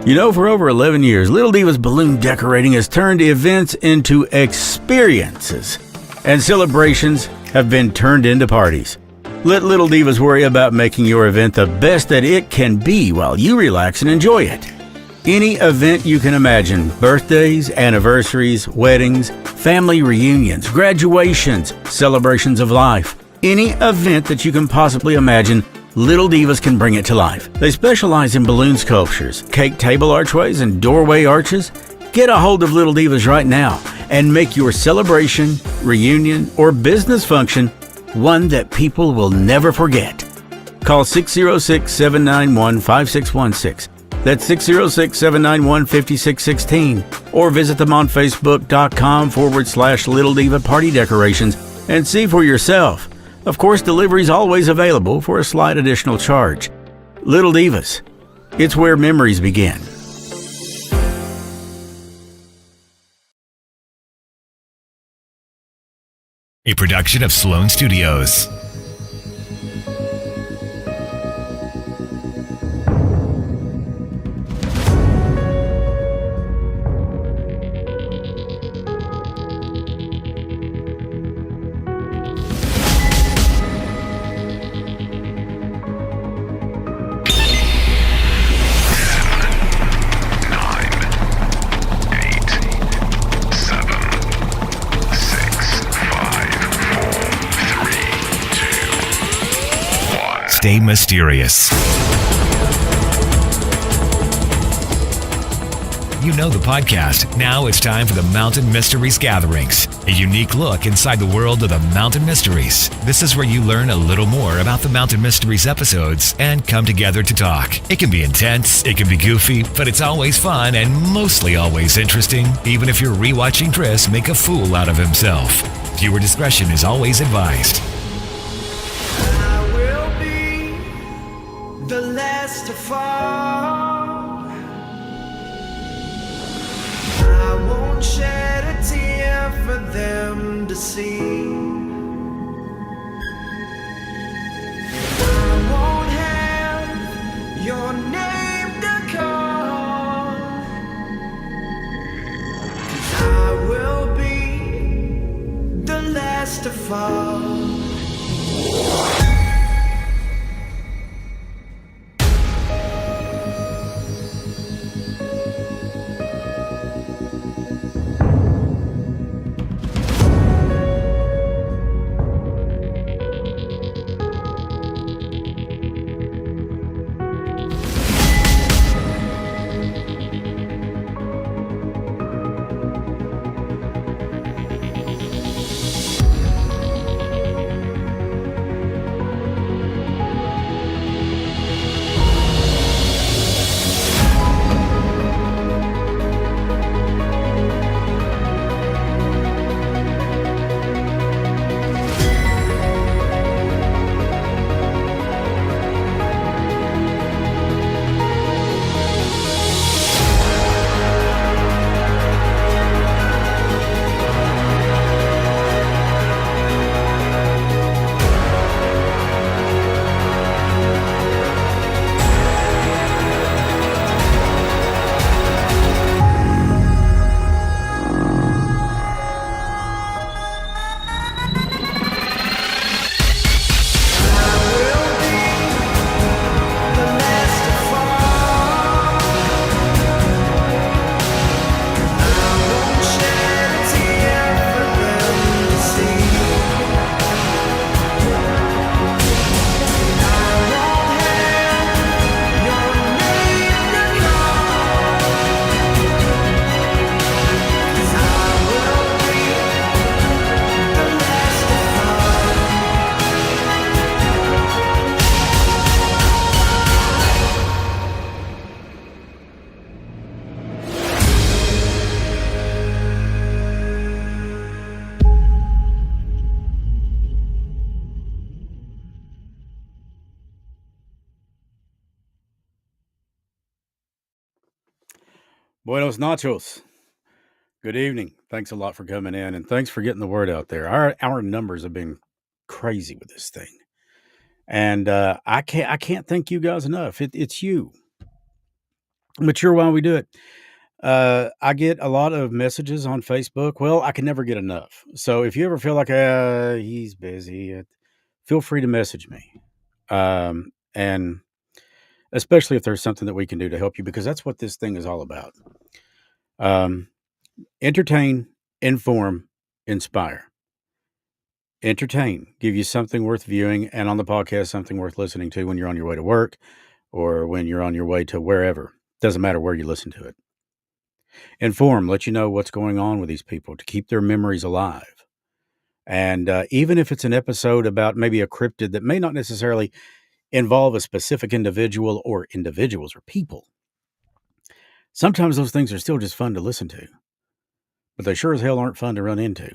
You know, for over 11 years, Little Diva's balloon decorating has turned events into experiences, and celebrations have been turned into parties. Let Little Divas worry about making your event the best that it can be while you relax and enjoy it. Any event you can imagine: birthdays, anniversaries, weddings, family reunions, graduations, celebrations of life. Any event that you can possibly imagine, Little Divas can bring it to life. They specialize in balloon sculptures, cake table archways, and doorway arches. Get a hold of Little Divas right now and make your celebration, reunion, or business function one that people will never forget. Call 606-791-5616. That's 606-791-5616. Or visit them on Facebook.com/Little Diva Party Decorations and see for yourself. Of course, delivery is always available for a slight additional charge. Little Divas, it's where memories begin. A production of Sloan Studios. Stay mysterious. You know the podcast. Now it's time for the Mountain Mysteries Gatherings, a unique look inside the world of the Mountain Mysteries. This is where you learn a little more about the Mountain Mysteries episodes and come together to talk. It can be intense, it can be goofy, but it's always fun and mostly always interesting, even if you're rewatching Chris make a fool out of himself. Viewer discretion is always advised. The last to fall. I won't shed a tear for them to see. I won't have your name to call. 'Cause I will be the last to fall. Buenos nachos. Good evening. Thanks a lot for coming in, and thanks for getting the word out there. Our numbers have been crazy with this thing, and I can't thank you guys enough. It's you. Mature while we do it. I get a lot of messages on Facebook. Well, I can never get enough. So if you ever feel like he's busy, feel free to message me. And especially if there's something that we can do to help you, because that's what this thing is all about. Um, Entertain, inform, inspire. Entertain, give you something worth viewing, and on the podcast, something worth listening to when you're on your way to work or when you're on your way to wherever. Doesn't matter where you listen to it. Inform, let you know what's going on with these people to keep their memories alive. And even if it's an episode about maybe a cryptid that may not necessarily involve a specific individual or individuals or people, sometimes those things are still just fun to listen to, but they sure as hell aren't fun to run into.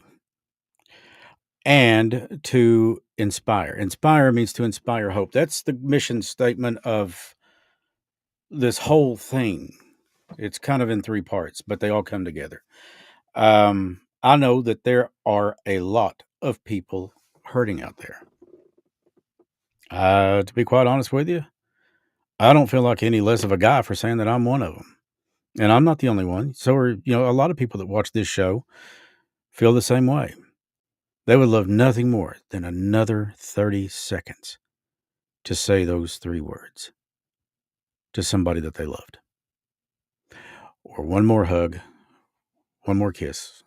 And to inspire. Inspire means to inspire hope. That's the mission statement of this whole thing. It's kind of in three parts, but they all come together. I know that there are a lot of people hurting out there. To be quite honest with you, I don't feel like any less of a guy for saying that I'm one of them. And I'm not the only one. So are, a lot of people that watch this show feel the same way. They would love nothing more than another 30 seconds to say those three words to somebody that they loved. Or one more hug, one more kiss,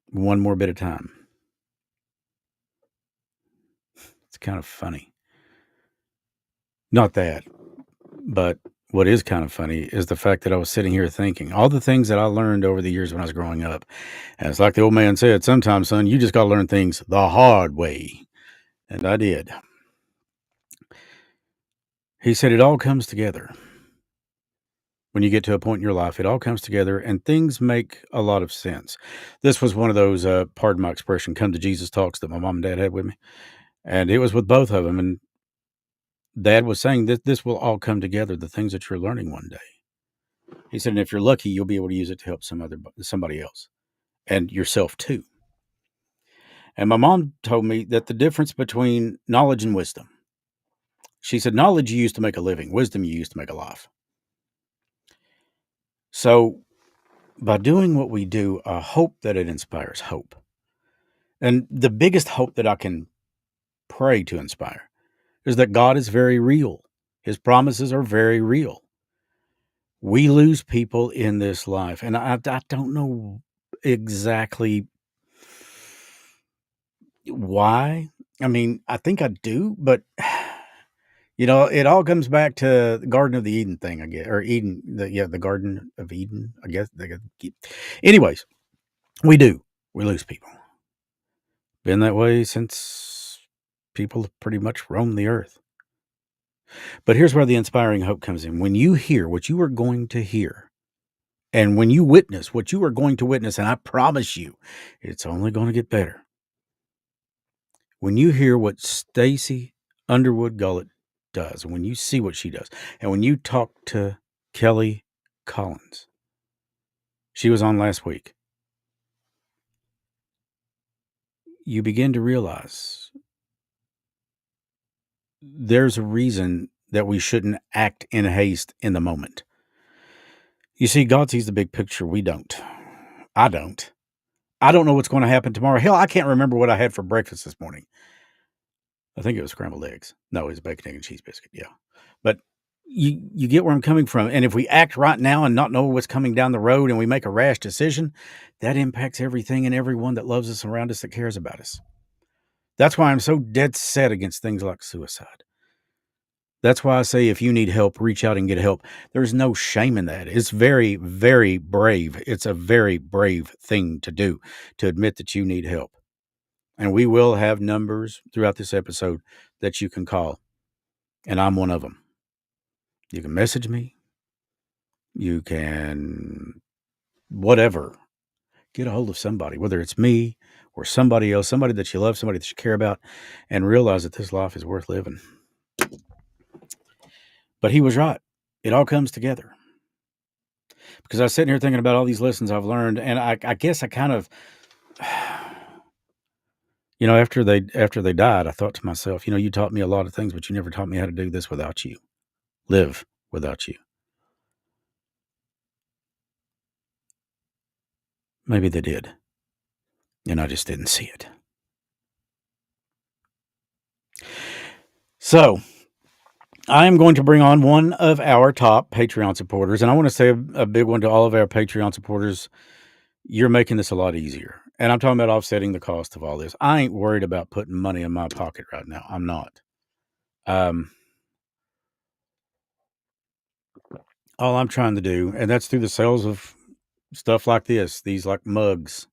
one more bit of time. It's kind of funny. Not that, but what is kind of funny is the fact that I was sitting here thinking all the things that I learned over the years when I was growing up. And it's like the old man said, sometimes, son, you just got to learn things the hard way. And I did. He said it all comes together. When you get to a point in your life, it all comes together and things make a lot of sense. This was one of those, pardon my expression, come to Jesus talks that my mom and dad had with me. And it was with both of them. And Dad was saying that this will all come together, the things that you're learning one day. He said, and if you're lucky, you'll be able to use it to help somebody else and yourself too. And my mom told me that the difference between knowledge and wisdom, she said, knowledge you use to make a living, wisdom you use to make a life. So by doing what we do, I hope that it inspires hope. And the biggest hope that I can pray to inspire is that God is very real. His promises are very real. We lose people in this life, and I don't know exactly why. I mean, I think I do, but it all comes back to the Garden of the Eden thing, I guess, or Eden, the Garden of Eden, I guess. Anyways, we do. We lose people. Been that way since people have pretty much roamed the earth. But here's where the inspiring hope comes in. When you hear what you are going to hear, and when you witness what you are going to witness, and I promise you, it's only going to get better. When you hear what Stacy Underwood Gullett does, and when you see what she does, and when you talk to Kelly Collins, she was on last week, you begin to realize there's a reason that we shouldn't act in haste in the moment. You see, God sees the big picture. We don't. I don't. I don't know what's going to happen tomorrow. Hell, I can't remember what I had for breakfast this morning. I think it was scrambled eggs. No, it was bacon, egg, and cheese biscuit. Yeah. But you get where I'm coming from. And if we act right now and not know what's coming down the road and we make a rash decision, that impacts everything and everyone that loves us around us that cares about us. That's why I'm so dead set against things like suicide. That's why I say if you need help, reach out and get help. There's no shame in that. It's very, very brave. It's a very brave thing to do, to admit that you need help. And we will have numbers throughout this episode that you can call. And I'm one of them. You can message me. You can, whatever, get a hold of somebody, whether it's me or somebody else, somebody that you love, somebody that you care about, and realize that this life is worth living. But he was right. It all comes together. because I was sitting here thinking about all these lessons I've learned, and I guess I kind of, after they died, I thought to myself, you taught me a lot of things, but you never taught me how to do this without you, live without you. Maybe they did, and I just didn't see it. So I am going to bring on one of our top Patreon supporters, and I want to say a big one to all of our Patreon supporters. You're making this a lot easier. And I'm talking about offsetting the cost of all this. I ain't worried about putting money in my pocket right now. I'm not. All I'm trying to do, and that's through the sales of stuff like this, these like mugs.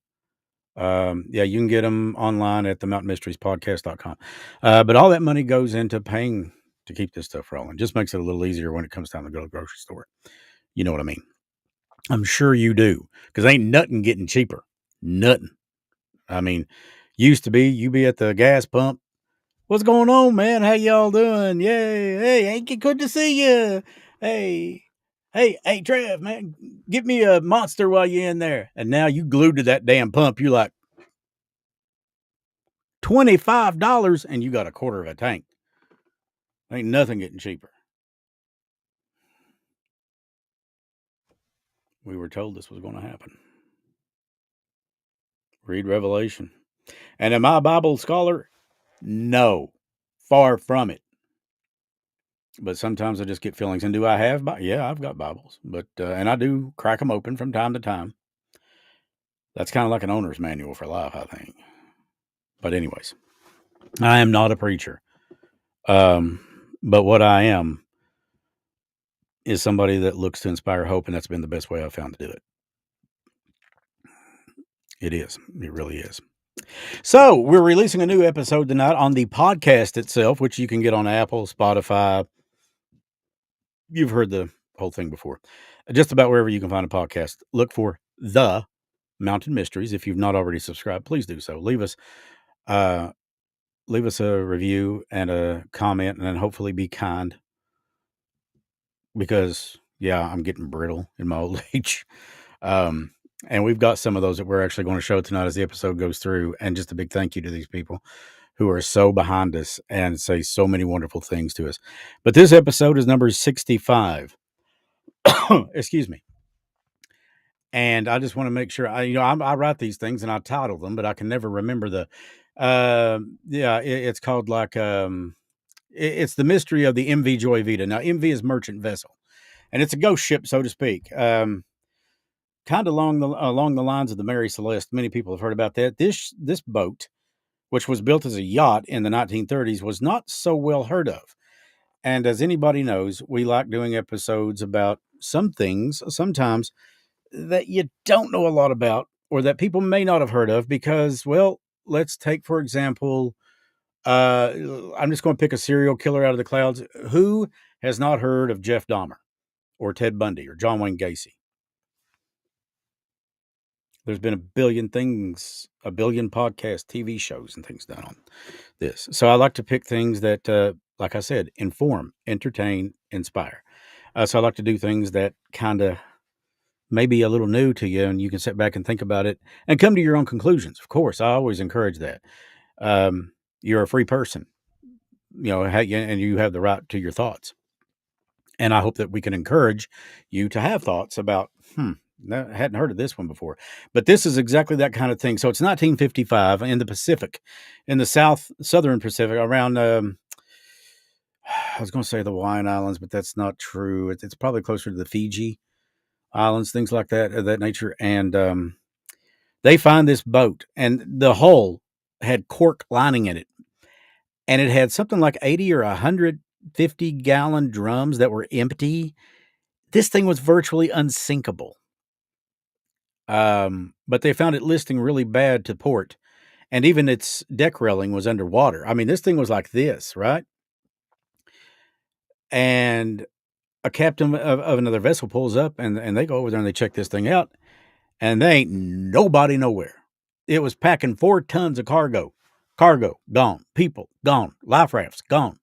Yeah, you can get them online at the mountainmysteriespodcast.com. But all that money goes into paying to keep this stuff rolling. Just makes it a little easier when it comes time to go to the grocery store. You know what I mean? I'm sure you do, because ain't nothing getting cheaper. Nothing. I mean, used to be, you be at the gas pump. What's going on, man? How y'all doing? Yay. Hey, ain't it good to see you? Hey, Trev, man, get me a monster while you're in there. And now you glued to that damn pump. You like $25 and you got a quarter of a tank. Ain't nothing getting cheaper. We were told this was going to happen. Read Revelation. And am I a Bible scholar? No, far from it. But sometimes I just get feelings. And do I have? Yeah, I've got Bibles, but and I do crack them open from time to time. That's kind of like an owner's manual for life, I think. But anyways, I am not a preacher. But what I am is somebody that looks to inspire hope, and that's been the best way I've found to do it. It is. It really is. So we're releasing a new episode tonight on the podcast itself, which you can get on Apple, Spotify. You've heard the whole thing before. Just about wherever you can find a podcast. Look for The Mountain Mysteries. If you've not already subscribed, please do so. Leave us a review and a comment, and then hopefully be kind, because I'm getting brittle in my old age. And we've got some of those that we're actually going to show tonight as the episode goes through. And just a big thank you to these people who are so behind us and say so many wonderful things to us. But this episode is number 65. Excuse me. And I just want to make sure I write these things and I title them, but I can never remember the, it's called like, it's the mystery of the MV Joyvita. Now, MV is merchant vessel, and it's a ghost ship, so to speak. Kind of along the lines of the Mary Celeste. Many people have heard about that. This boat, which was built as a yacht in the 1930s, was not so well heard of. And as anybody knows, we like doing episodes about some things sometimes that you don't know a lot about, or that people may not have heard of, because, well, let's take, for example, I'm just going to pick a serial killer out of the clouds. Who has not heard of Jeff Dahmer or Ted Bundy or John Wayne Gacy? There's been a billion things, a billion podcasts, TV shows, and things done on this. So I like to pick things that, like I said, inform, entertain, inspire. So I like to do things that kind of may be a little new to you, and you can sit back and think about it and come to your own conclusions. Of course, I always encourage that. You're a free person, and you have the right to your thoughts. And I hope that we can encourage you to have thoughts about, I hadn't heard of this one before. But this is exactly that kind of thing. So it's 1955 in the Pacific, in the southern Pacific, around, I was going to say the Hawaiian Islands, but that's not true. It's probably closer to the Fiji Islands, things like that, of that nature. And they find this boat, and the hull had cork lining in it. And it had something like 80 or 150-gallon drums that were empty. This thing was virtually unsinkable. But they found it listing really bad to port, and even its deck railing was underwater. I mean, this thing was like this, right? And a captain of another vessel pulls up, and they go over there and they check this thing out, and they ain't nobody nowhere. It was packing 4 tons of cargo. Cargo gone. People gone. Life rafts gone.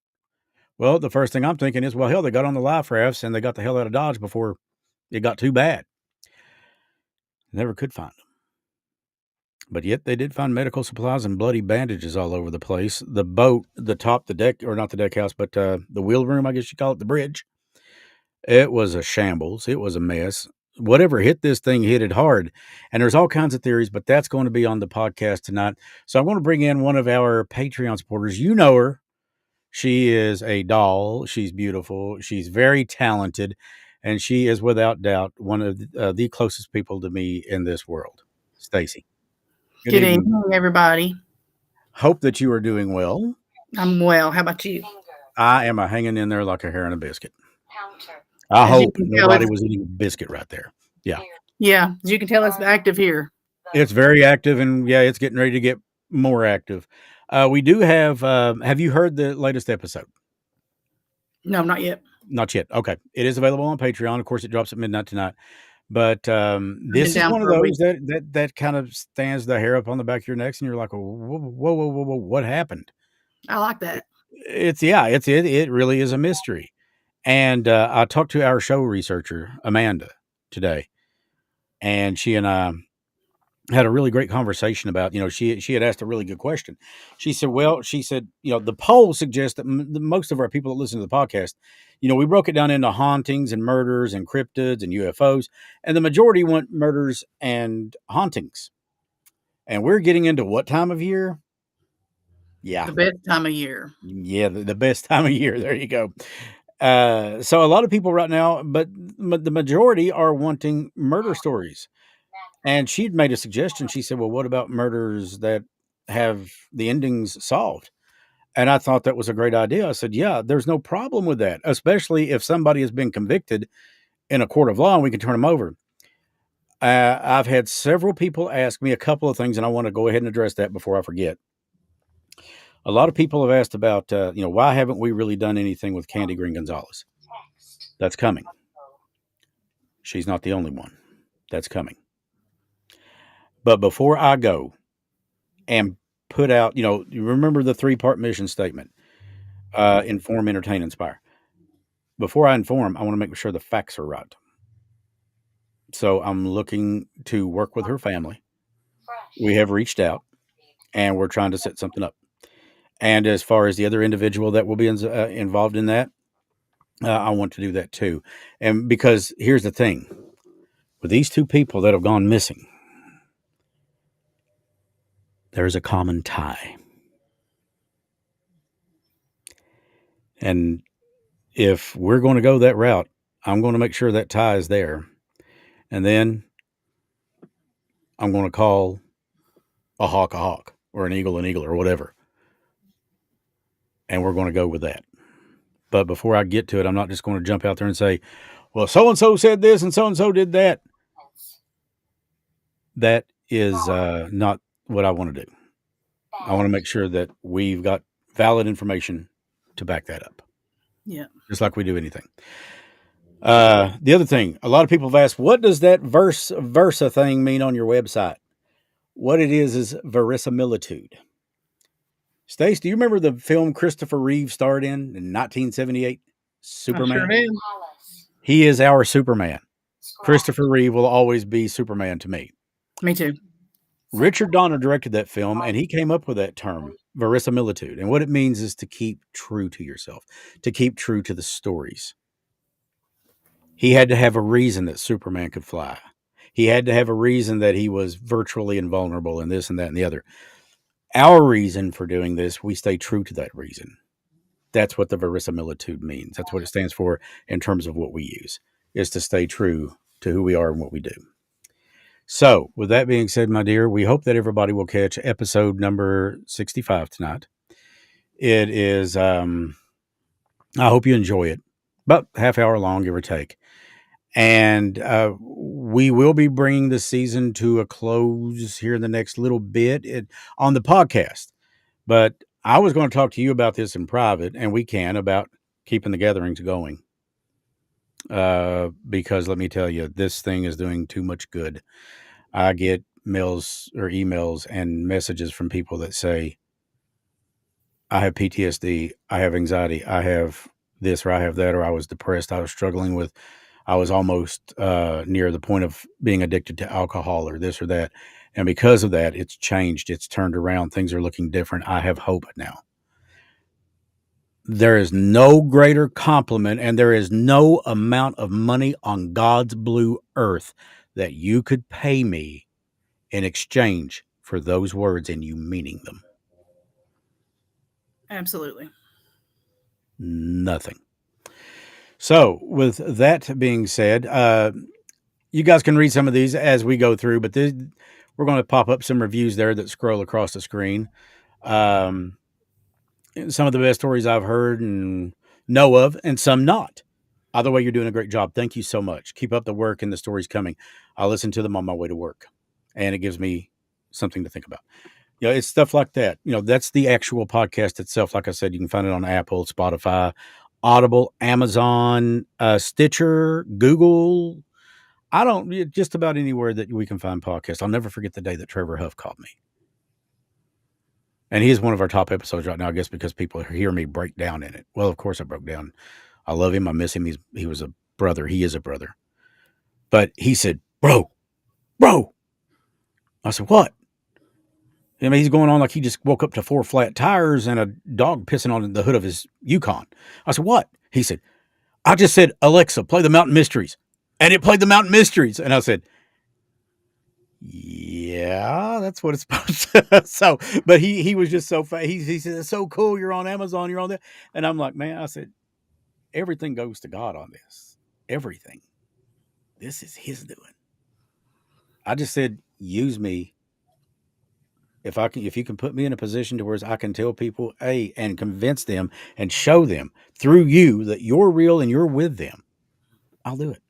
Well, the first thing I'm thinking is, well, hell, they got on the life rafts and they got the hell out of Dodge before it got too bad. Never could find them. But yet they did find medical supplies and bloody bandages all over the place. The boat, the deck, or not the deck house, but the wheel room, I guess you call it, the bridge. It was a shambles. It was a mess. Whatever hit this thing hit it hard. And there's all kinds of theories, but that's going to be on the podcast tonight. So I'm going to bring in one of our Patreon supporters. You know her. She is a doll. She's beautiful. She's very talented. And she is without doubt one of the closest people to me in this world. Stacy. Good Good evening. evening, everybody. Hope that you are doing well. I'm well. How about you? I am hanging in there like a hair in a biscuit. I As you hope can tell, nobody it's- was eating a biscuit right there. Yeah. Yeah, as you can tell, it's active here. It's very active, and yeah, it's getting ready to get more active. We do have you heard the latest episode? No, not yet. Not yet. Okay. It is available on Patreon. Of course, it drops at midnight tonight. But this is down one of for a week. those that kind of stands the hair up on the back of your necks, and you're like, whoa, what happened? I like that. It really is a mystery. And I talked to our show researcher, Amanda, today, and she and I had a really great conversation about, she had asked a really good question. She said, the poll suggests that most of our people that listen to the podcast, we broke it down into hauntings and murders and cryptids and UFOs, and the majority want murders and hauntings. And we're getting into what time of year? Yeah. The best time of year. Yeah, the best time of year. There you go. So a lot of people right now, but the majority are wanting murder stories. And she'd made a suggestion. She said, well, what about murders that have the endings solved? And I thought that was a great idea. I said, yeah, there's no problem with that, especially if somebody has been convicted in a court of law and we can turn them over. I've had several people ask me a couple of things, and I want to go ahead and address that before I forget. A lot of people have asked about, why haven't we really done anything with Candy Green Gonzalez? That's coming. She's not the only one. That's coming. But before I go and put out, you remember the 3-part mission statement, inform, entertain, inspire. Before I inform, I want to make sure the facts are right. So I'm looking to work with her family. We have reached out and we're trying to set something up. And as far as the other individual that will be involved in that, I want to do that too. And because here's the thing, with these 2 people that have gone missing, there's a common tie. And if we're going to go that route, I'm going to make sure that tie is there. And then I'm going to call a hawk, or an eagle, or whatever. And we're going to go with that. But before I get to it, I'm not just going to jump out there and say, well, so-and-so said this and so-and-so did that. That is not what I want to do. I want to make sure that we've got valid information to back that up. Yeah. Just like we do anything. The other thing, a lot of people have asked, what does that Versa thing mean on your website? What it is verisimilitude. Stace, do you remember the film Christopher Reeve starred in 1978? Superman? I sure do. He is our Superman. Christopher Reeve will always be Superman to me. Me too. Richard Donner directed that film, and he came up with that term, verisimilitude. And what it means is to keep true to yourself, to keep true to the stories. He had to have a reason that Superman could fly. He had to have a reason that he was virtually invulnerable and this and that and the other. Our reason for doing this, we stay true to that reason. That's what the verisimilitude means. That's what it stands for in terms of what we use, is to stay true to who we are and what we do. So, with that being said, my dear, we hope that everybody will catch episode number 65 tonight. It is, I hope you enjoy it. About half hour long, give or take. And we will be bringing the season to a close here in the next little bit on the podcast. But I was going to talk to you about this in private, and we can, about keeping the gatherings going. Because let me tell you, this thing is doing too much good. I get mails or emails and messages from people that say, I have PTSD, I have anxiety, I have this, or I have that, or I was depressed, I was struggling with I was almost near the point of being addicted to alcohol or this or that. And because of that, it's changed. It's turned around. Things are looking different. I have hope now. There is no greater compliment, and there is no amount of money on God's blue earth that you could pay me in exchange for those words and you meaning them. Absolutely. Nothing. So, with that being said, you guys can read some of these as we go through, but we're going to pop up some reviews there that scroll across the screen. Some of the best stories I've heard and know of, and some not. Either way, you're doing a great job. Thank you so much. Keep up the work and the stories coming. I'll listen to them on my way to work, and it gives me something to think about. It's stuff like that. That's the actual podcast itself. Like I said, you can find it on Apple, Spotify, Audible, Amazon, Stitcher, Google. Just about anywhere that we can find podcasts. I'll never forget the day that Trevor Huff called me. And he is one of our top episodes right now, I guess, because people hear me break down in it. Well, of course I broke down. I love him. I miss him. He was a brother. He is a brother. But he said, bro. I said, what? I mean, he's going on like he just woke up to 4 flat tires and a dog pissing on the hood of his Yukon. I said, what? He said, I just said, Alexa, play the Mountain Mysteries. And it played the Mountain Mysteries. And I said, yeah, that's what it's supposed to. So, but he was just so fast. He said, it's so cool. You're on Amazon. You're on there. And I'm like, man, I said, everything goes to God on this. Everything. This is his doing. I just said, use me. If you can put me in a position to where I can tell people, and convince them and show them through you that you're real and you're with them, I'll do it.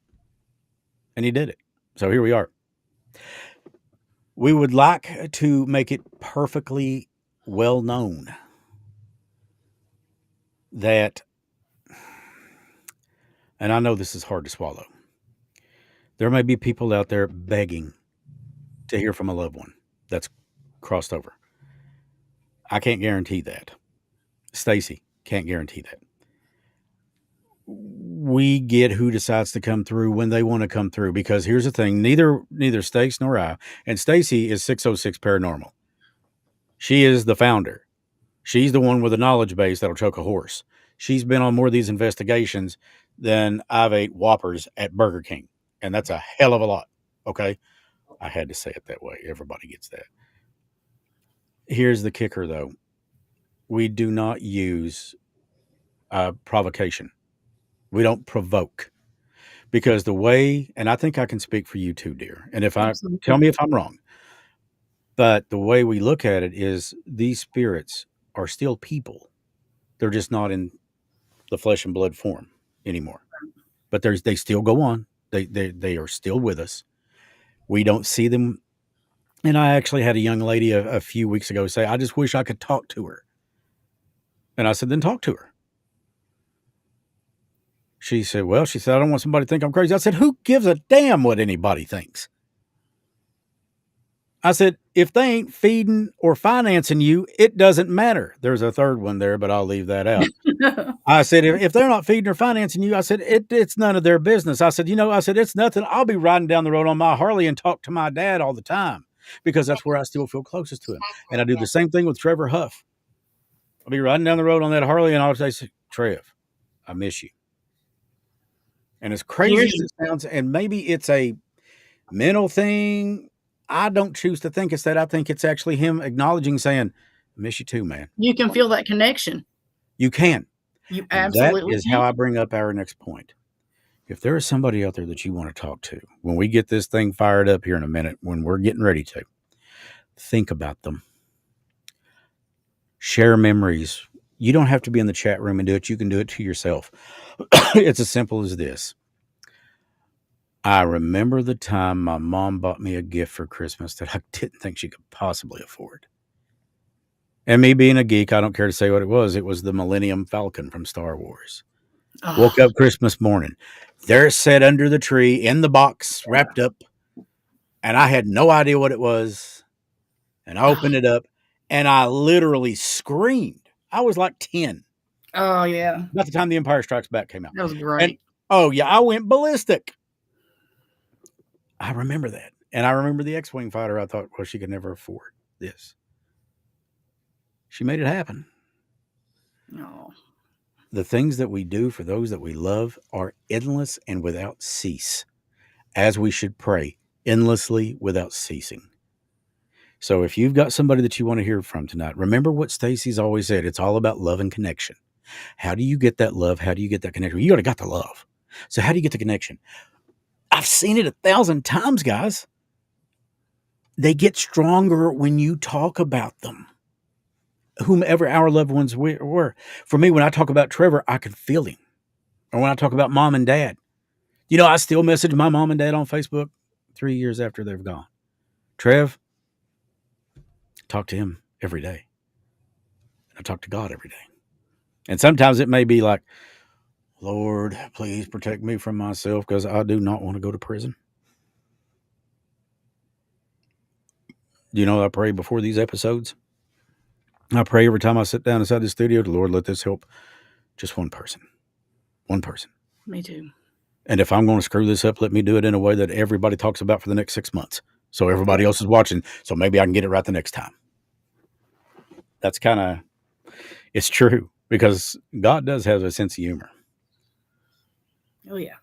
And he did it. So here we are. We would like to make it perfectly well known that, and I know this is hard to swallow, there may be people out there begging to hear from a loved one that's crossed over. I can't guarantee that. Stacy can't guarantee that. We get who decides to come through when they want to come through, because here's the thing, neither Stacy nor I, and Stacy is 606 Paranormal. She is the founder. She's the one with a knowledge base that'll choke a horse. She's been on more of these investigations than I've ate Whoppers at Burger King. And that's a hell of a lot. Okay. I had to say it that way. Everybody gets that. Here's the kicker though. We do not use provocation. We don't provoke, because the way, and I think I can speak for you too, dear. And tell me if I'm wrong, but the way we look at it is these spirits are still people. They're just not in the flesh and blood form anymore, but they still go on. They are still with us. We don't see them. And I actually had a young lady a few weeks ago say, I just wish I could talk to her. And I said, then talk to her. She said, I don't want somebody to think I'm crazy. I said, who gives a damn what anybody thinks? I said, if they ain't feeding or financing you, it doesn't matter. There's a third one there, but I'll leave that out. I said, if they're not feeding or financing you, I said, it's none of their business. I said, it's nothing. I'll be riding down the road on my Harley and talk to my dad all the time, because that's where I still feel closest to him. And I do the same thing with Trevor Huff. I'll be riding down the road on that Harley and I'll say, Trev, I miss you. And as crazy as it sounds, and maybe it's a mental thing, I don't choose to think it's that. I think it's actually him acknowledging, saying, I miss you too, man. You can feel that connection. You can. You absolutely That is how I bring up our next point. If there is somebody out there that you want to talk to, when we get this thing fired up here in a minute, when we're getting ready to, think about them. Share memories. You don't have to be in the chat room and do it. You can do it to yourself. It's as simple as this. I remember the time my mom bought me a gift for Christmas that I didn't think she could possibly afford. And me being a geek, I don't care to say what it was. It was the Millennium Falcon from Star Wars. Oh. Woke up Christmas morning. There it sat under the tree in the box, wrapped up. And I had no idea what it was. And I opened it up and I literally screamed. I was like 10. Oh, yeah. About the time The Empire Strikes Back came out. That was great. Oh, yeah, I went ballistic. I remember that. And I remember the X-Wing fighter. I thought, well, she could never afford this. She made it happen. No. The things that we do for those that we love are endless and without cease, as we should pray, endlessly without ceasing. So if you've got somebody that you want to hear from tonight, remember what Stacy's always said. It's all about love and connection. How do you get that love? How do you get that connection? You already got the love. So how do you get the connection? I've seen it 1,000 times, guys. They get stronger when you talk about them. Whomever our loved ones were. For me, when I talk about Trevor, I can feel him. Or when I talk about mom and dad. You know, I still message my mom and dad on Facebook 3 years after they've gone. Trev, talk to him every day. I talk to God every day. And sometimes it may be like, Lord, please protect me from myself because I do not want to go to prison. You know, I pray before these episodes. I pray every time I sit down inside the studio, the Lord, let this help just one person. One person. Me too. And if I'm going to screw this up, let me do it in a way that everybody talks about for the next 6 months. So everybody else is watching. So maybe I can get it right the next time. That's kind of, it's true because God does have a sense of humor. Oh, yeah.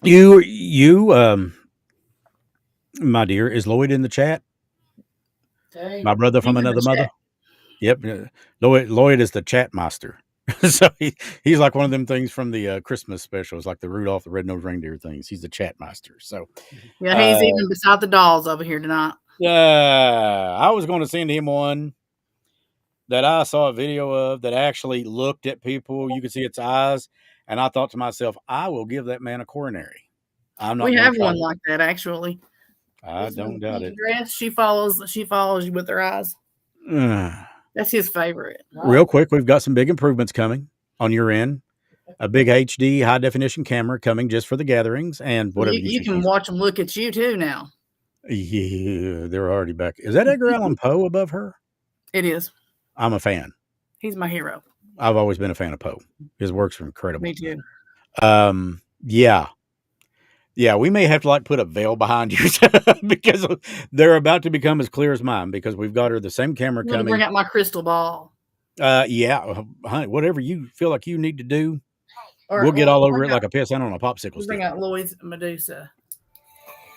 You, my dear, is Lloyd in the chat? Dang. My brother from He's in the another mother? chat. Yep. Lloyd is the chat master. So he's like one of them things from the Christmas specials, like the Rudolph the Red-Nosed Reindeer things. He's the chat master. So Yeah, he's even beside the dolls over here tonight. I was going to send him one that I saw a video of that actually looked at people. You could see its eyes. And I thought to myself, I will give that man a coronary. I'm not We gonna have try one it. like that, actually. I This don't one, doubt pink it. dress, she follows you with her eyes. That's his favorite. Real quick, we've got some big improvements coming on your end. A big HD high definition camera coming just for the gatherings and whatever You you can choose. watch them look at you too now. Yeah, they're already back. Is that Edgar Allan Poe above her? It is. I'm a fan. He's my hero. I've always been a fan of Poe. His works are incredible. Me too. Yeah. Yeah, we may have to like put a veil behind you because they're about to become as clear as mine because we've got her the same camera I'm gonna coming. bring out my crystal ball. Yeah, honey, whatever you feel like you need to do, Or we'll get all over bring it out- like a piss on a popsicle Bring stick. out Lloyd's Medusa.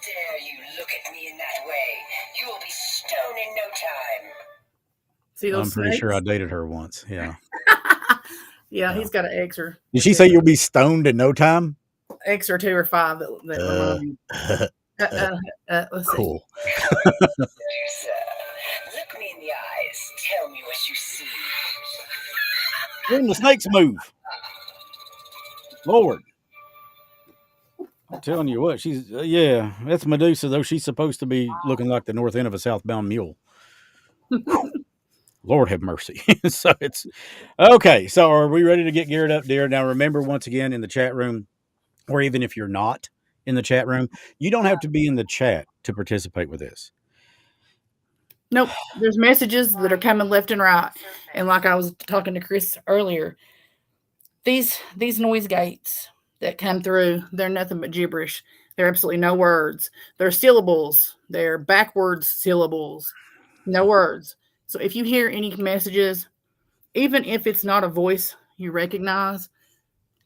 Dare you look at me in that way? You will be stoned in no time. See those I'm pretty sure I snakes? dated her once. Yeah. Yeah, he's got an Xer. Did she say you'll be stoned in no time? Xer 2 or 5 that remind me. Let's see. Cool. Medusa, look me in the eyes. Tell me what you see. When the snakes move. Lord. I'm telling you what, she's, yeah, that's Medusa, though she's supposed to be looking like the north end of a southbound mule. Lord have mercy. So it's, okay, so are we ready to get geared up, dear? Now, remember, once again, in the chat room, or even if you're not in the chat room, you don't have to be in the chat to participate with this. Nope. There's messages that are coming left and right. And like I was talking to Chris earlier, these noise gates that come through, they're nothing but gibberish. They're absolutely no words. They're syllables. They're backwards syllables. No words. So if you hear any messages, even if it's not a voice you recognize,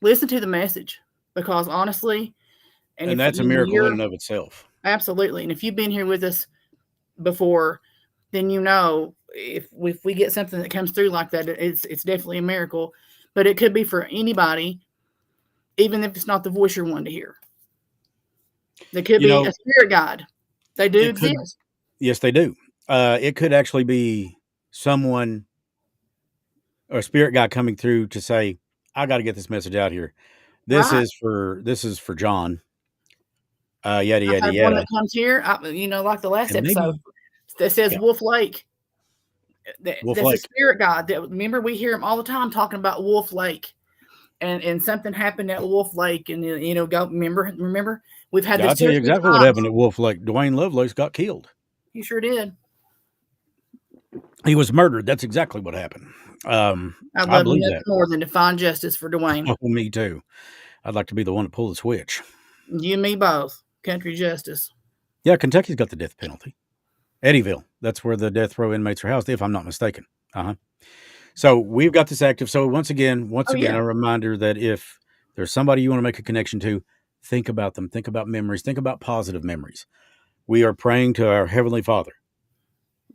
listen to the message. Because honestly, And that's a miracle in and of itself. Absolutely. And if you've been here with us before, then you know if we get something that comes through like that, it's definitely a miracle. But it could be for anybody, even if it's not the voice you're wanting to hear. There could be a spirit guide. They do exist. Yes, they do. It could actually be someone or a spirit guide coming through to say, I got to get this message out here. This is for John. Yada, yada, yada. One that comes here, like the last episode that says Wolf Lake. That's a spirit guide. Remember, we hear him all the time talking about Wolf Lake. And something happened at Wolf Lake, and remember, we've had this. I'll tell you exactly what happened at Wolf Lake. Dwayne Lovelace got killed. He sure did. He was murdered. That's exactly what happened. I love nothing more than to find justice for Dwayne. Oh, me too. I'd like to be the one to pull the switch. You and me both. Country justice. Yeah, Kentucky's got the death penalty. Eddyville, that's where the death row inmates are housed, if I'm not mistaken. Uh-huh. So we've got this active. So once again, Yeah. a reminder that if there's somebody you want to make a connection to, think about them, think about memories, think about positive memories. We are praying to our Heavenly Father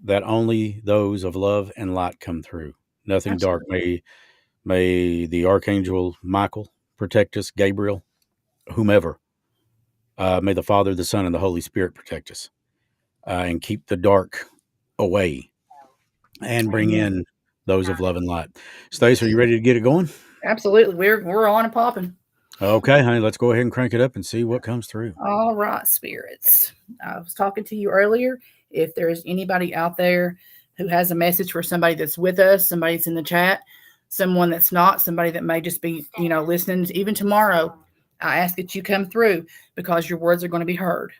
that only those of love and light come through. Nothing dark. May the Archangel Michael protect us, Gabriel, whomever. May the Father, the Son, and the Holy Spirit protect us and keep the dark away and bring in those of love and light. Stace, are you ready to get it going? Absolutely. We're on and popping. Okay, honey, let's go ahead and crank it up and see what comes through. All right, spirits. I was talking to you earlier. If there's anybody out there who has a message for somebody that's with us, somebody that's in the chat, someone that's not, somebody that may just be, listening even tomorrow, I ask that you come through because your words are going to be heard.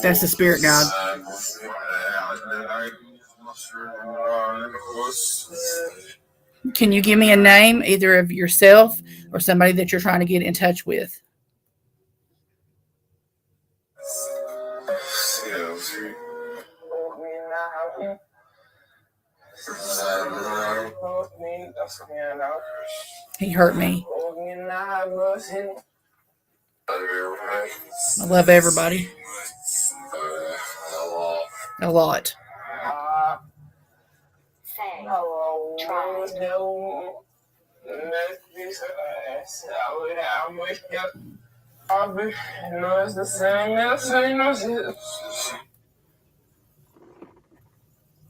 That's the spirit guide. Can you give me a name, either of yourself or somebody that you're trying to get in touch with? He hurt me. I love everybody. A lot.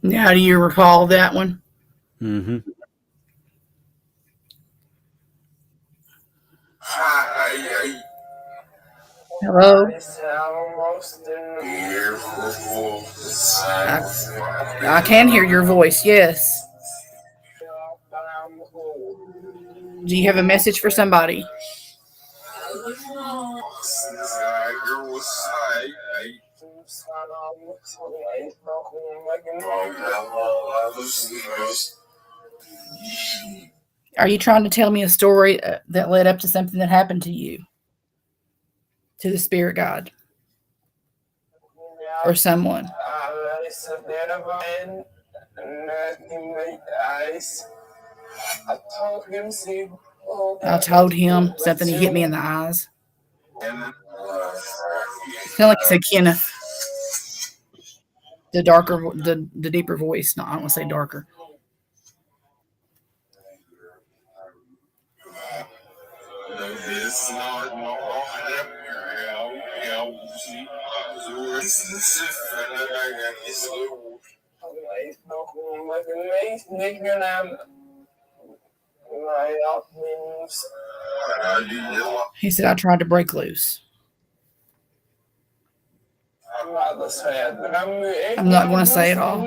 Now, do you recall that one? Mm-hmm. Hello? I can hear your voice, yes. Do you have a message for somebody? Are you trying to tell me a story that led up to something that happened to you? To the spirit guide? Or someone? I told him something. He hit me in the eyes. Kind of like you said, Kenneth. The darker, the deeper voice. No, I don't want to say darker. He said, I tried to break loose. I'm not going to say it all.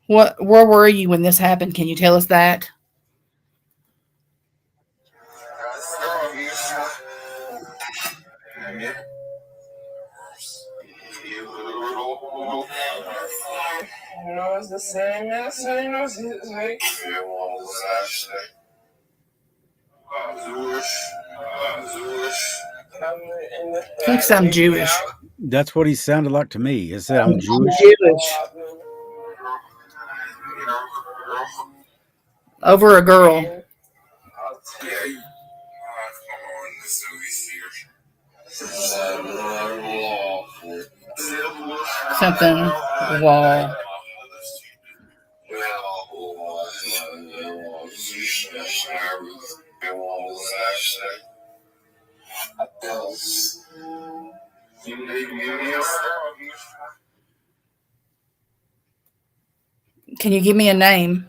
Where were you when this happened? Can you tell us that? The same thinks I'm Jewish. That's what he sounded like to me. He said, I'm Jewish. Over a girl. Something wall. Can you give me a name?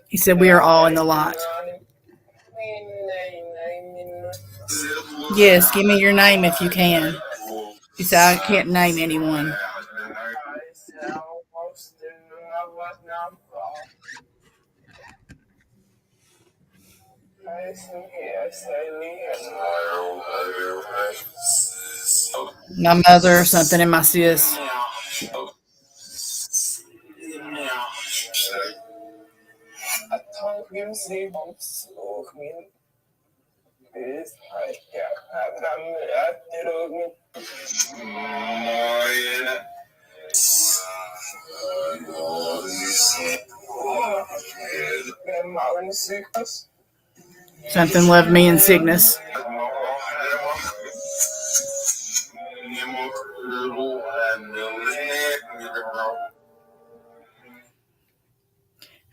He said we are all in the light. Yes, give me your name if you can. He said I can't name anyone. My mother or something and my sis. Something left me in sickness.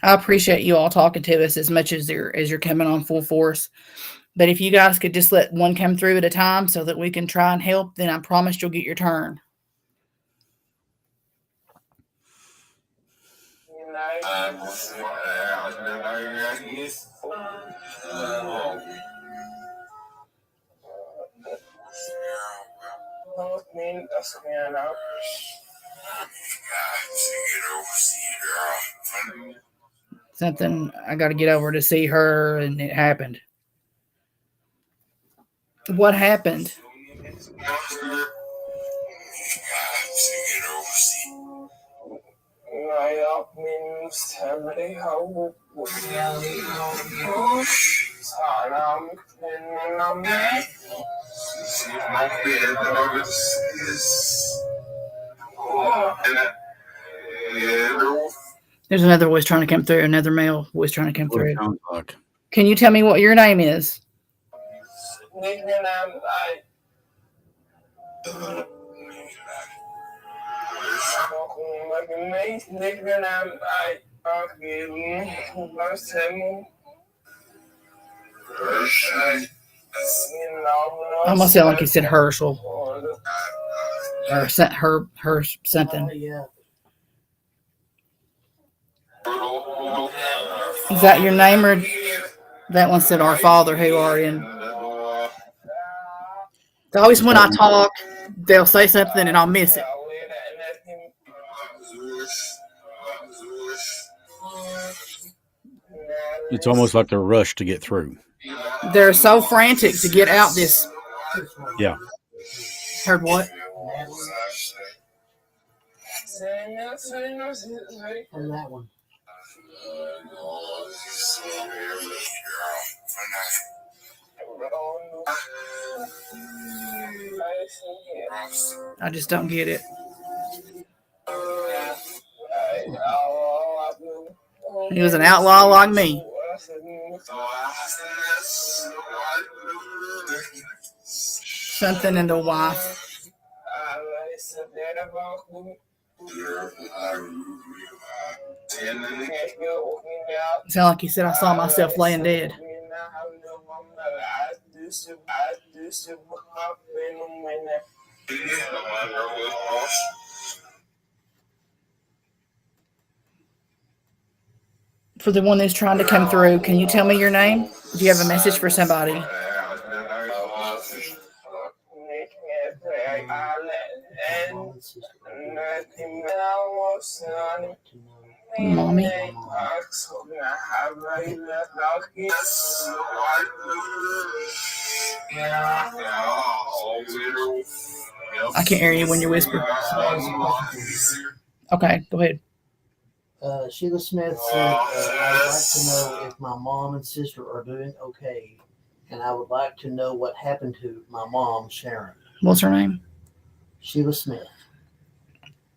I appreciate you all talking to us as much as you're coming on full force. But if you guys could just let one come through at a time so that we can try and help, then I promise you'll get your turn. Something I got to get over to see her, and it happened. What happened? There's another voice trying to come through, another male voice trying to come through. Like. Can you tell me what your name is? I almost sound like he said Herschel. Or her something. Is that your name, or that one said our Father who art in? Always when I talk, they'll say something and I'll miss it. It's almost like they're rushed to get through. They're so frantic to get out this. Yeah. Heard what? On that one. I just don't get it. He was an outlaw like me. Something in the wife. Sound like he said I saw myself laying dead. For the one that's trying to come through, can you tell me your name? Do you have a message for somebody? Mommy? I can't hear you when you whisper. Okay, go ahead. Sheila Smith said, I would like to know if my mom and sister are doing okay. And I would like to know what happened to my mom, Sharon. What's her name? Sheila Smith.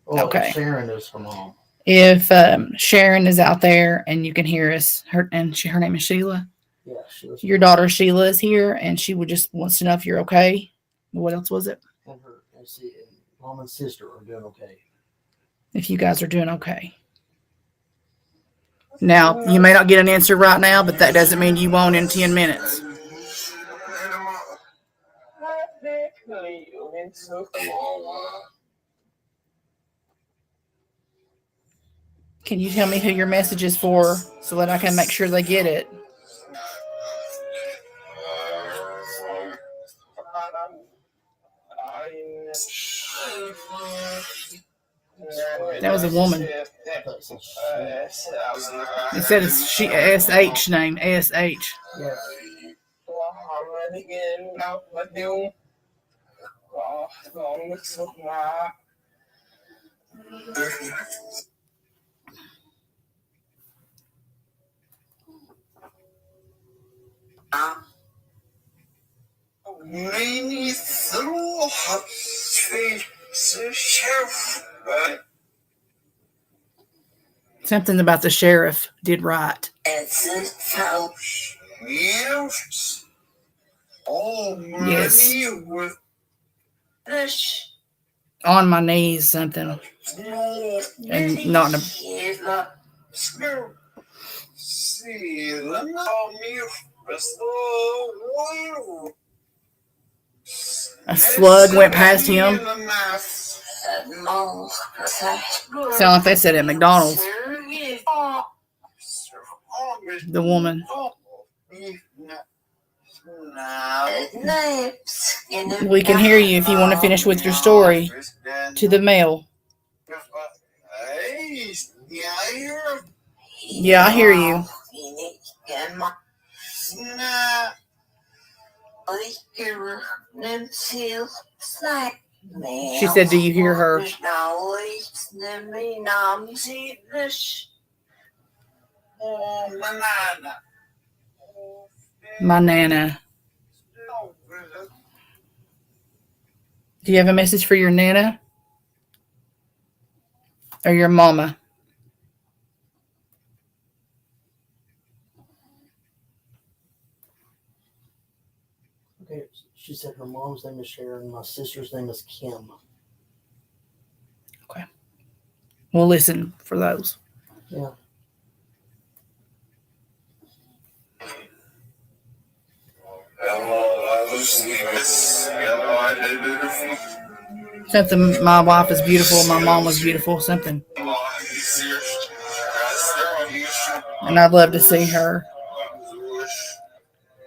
Oh, Okay. Sharon is her mom. If Sharon is out there and you can hear us, her name is Sheila. Yeah, Sheila Smith. Your daughter Sheila is here, and she wants to know if you're okay. What else was it? And her mom and sister are doing okay. If you guys are doing okay. Now, you may not get an answer right now, but that doesn't mean you won't in 10 minutes. Can you tell me who your message is for so that I can make sure they get it? That was a woman. It said it's she SH name SH. Yes. Something about the sheriff did right. Yes. On my knees, something. And not in a... A slug went past him. Sound like they said at McDonald's. The woman. We can hear you if you want to finish with your story. To the male. Yeah, I hear you. She said, do you hear her? My Nana. Do you have a message for your Nana? Or your mama? Okay, she said her mom's name is Sharon, my sister's name is Kim. Okay. We'll listen for those. Yeah. Something, my wife is beautiful, my mom was beautiful, something. And I'd love to see her.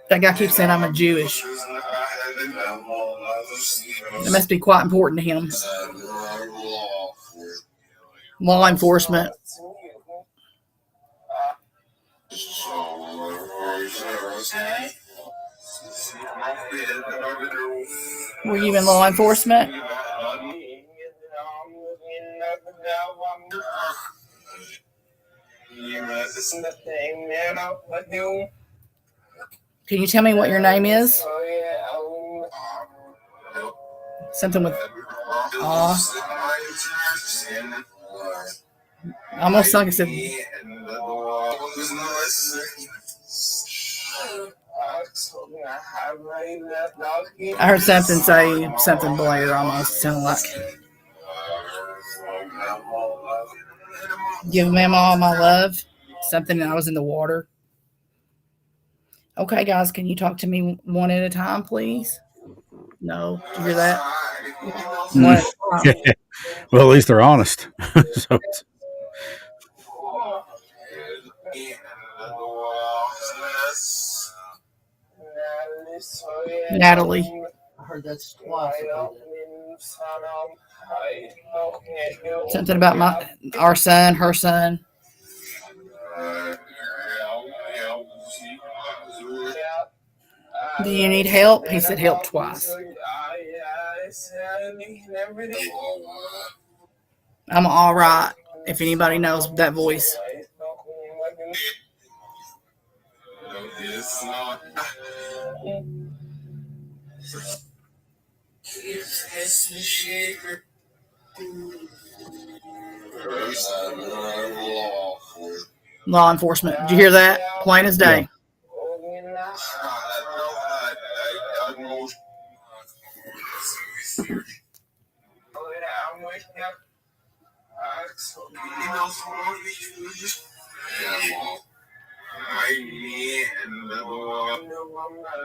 That guy keeps saying I'm a Jewish. It must be quite important to him. Law enforcement. Were you in law enforcement? Can you tell me what your name is? Something with almost like I said. I heard something say something Blair almost sounded like. Give Mama all my love. Something, and I was in the water. Okay, guys, can you talk to me one at a time, please? No, did you hear that? Well, at least they're honest. So Natalie. I heard that's twice. Something about our son, her son. Do you need help? He said help twice. I'm all right. If anybody knows that voice. Law enforcement. Did you hear that? Plain as day.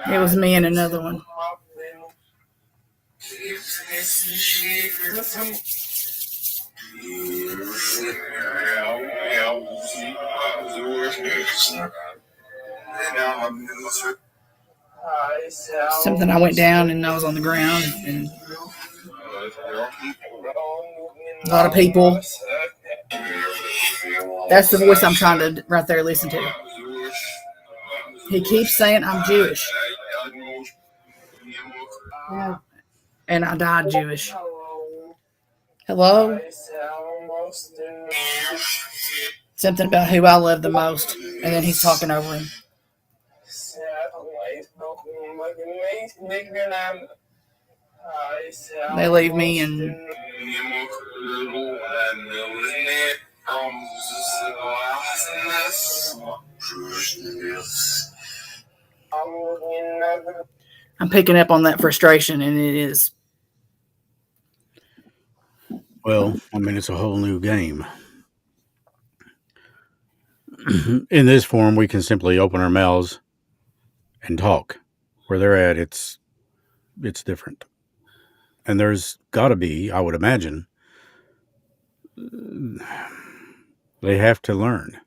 It was me and another one. Something I went down and I was on the ground and a lot of people. That's the voice I'm trying to right there listen to. He keeps saying I'm Jewish. Yeah. And I died Jewish. Hello? Something about who I love the most. And then he's talking over him. They leave me and I'm picking up on that frustration, and it is. Well, I mean, it's a whole new game. In this form, we can simply open our mouths and talk. Where they're at, it's different. And there's got to be, I would imagine, they have to learn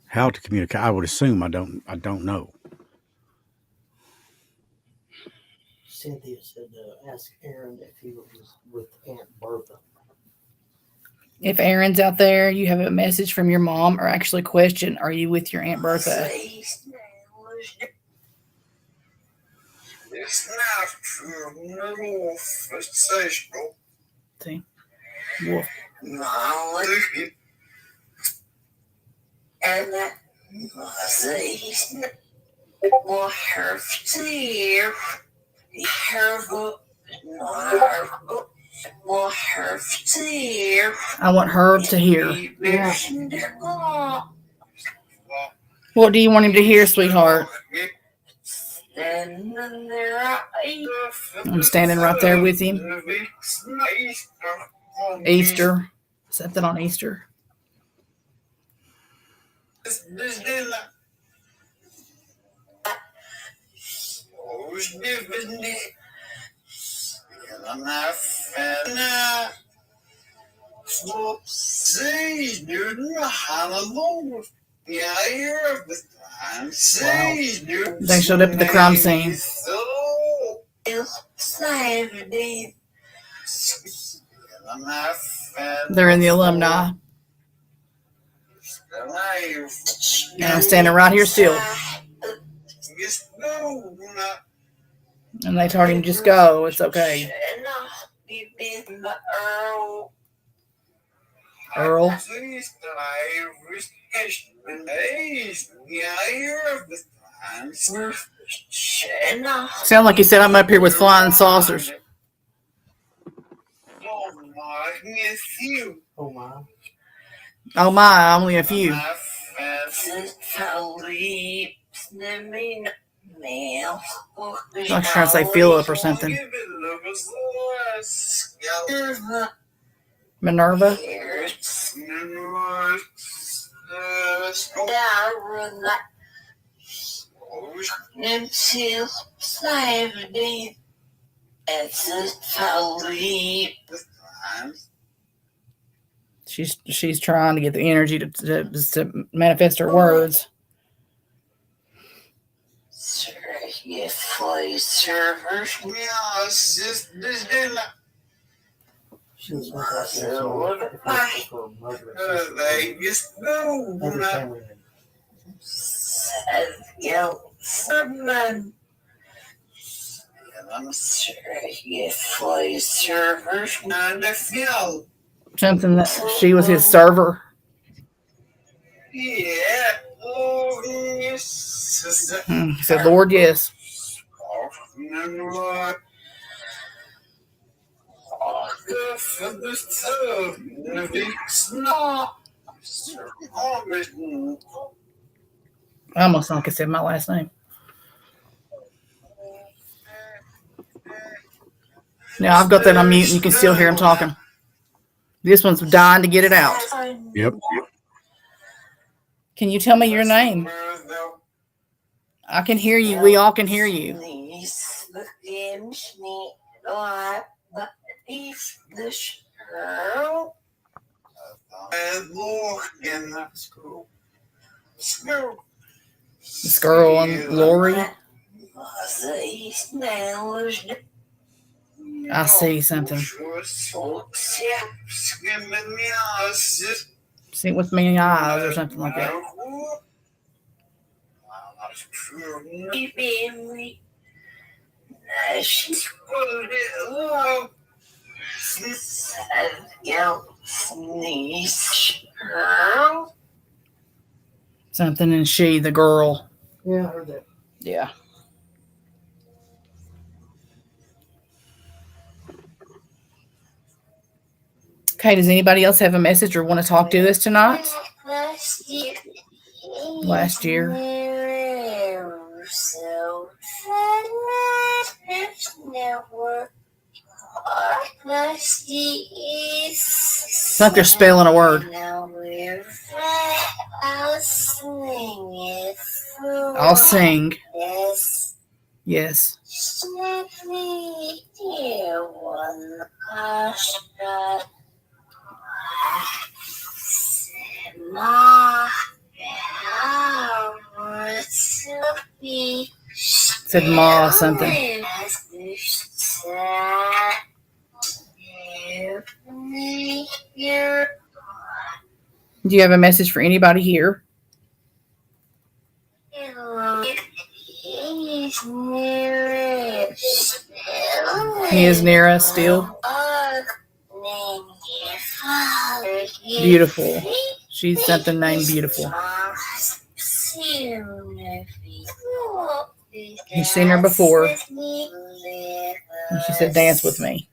how to communicate. I would assume. I don't know. Cynthia said ask Aaron if he was with Aunt Bertha. If Aaron's out there, you have a message from your mom, or actually a question, are you with your Aunt Bertha? See? Wolf. I want Herb to hear. Yeah. What do you want him to hear, sweetheart? I'm standing right there with him. Easter. Something on Easter. They showed up at the crime scene. They're in the alumni. And I'm standing right here still. And they told him, just go, it's okay. Earl? Sound like he said, I'm up here with flying saucers. Oh my, only a few. I was trying to say Philip or something. Minerva? She's trying to get the energy to manifest her words. She was with us for mother and other family Something that she was his server. He said, Lord, yes. I almost like I said my last name. Now I've got that on mute and you can still hear him talking. This one's dying to get it out. Yep. Can you tell me your name? I can hear you. We all can hear you. This girl and Lori. I see something. See with me eyes or something like that. Something and she, the girl. Yeah, I heard that. Yeah. Okay, does anybody else have a message or want to talk to us tonight? Last year. It's like they're spelling a word. I'll sing. Yes. Said Ma something. Do you have a message for anybody here? He is near us still. Beautiful. She's something named Beautiful. He's seen her before. And she said, dance with me.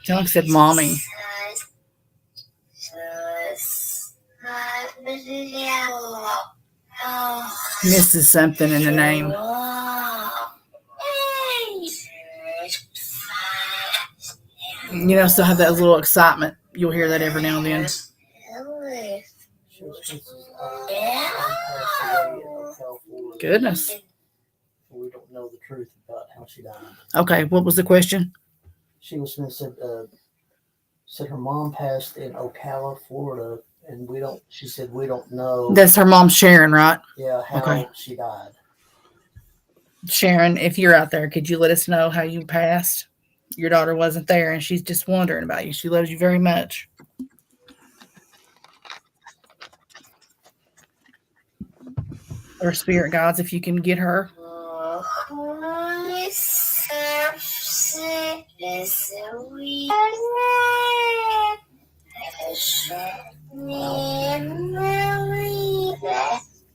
John said, Mommy. Misses something in the name. You know, still have that little excitement. You'll hear that every now and then. Goodness. We don't know the truth about how she died. Okay, what was the question? Sheila Smith said her mom passed in Ocala, Florida, and she said we don't know. That's her mom, Sharon, right? Yeah, how she died. Sharon, if you're out there, could you let us know how you passed? Your daughter wasn't there, and she's just wondering about you. She loves you very much. Or spirit guides, if you can get her.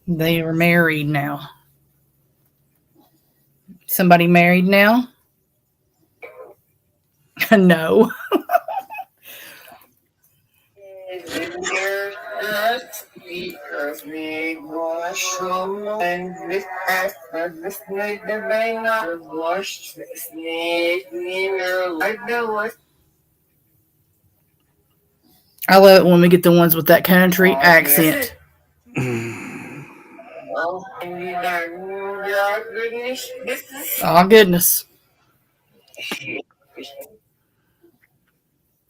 They are married now. Somebody married now? No. I love it when we get the ones with that country accent. Oh, goodness.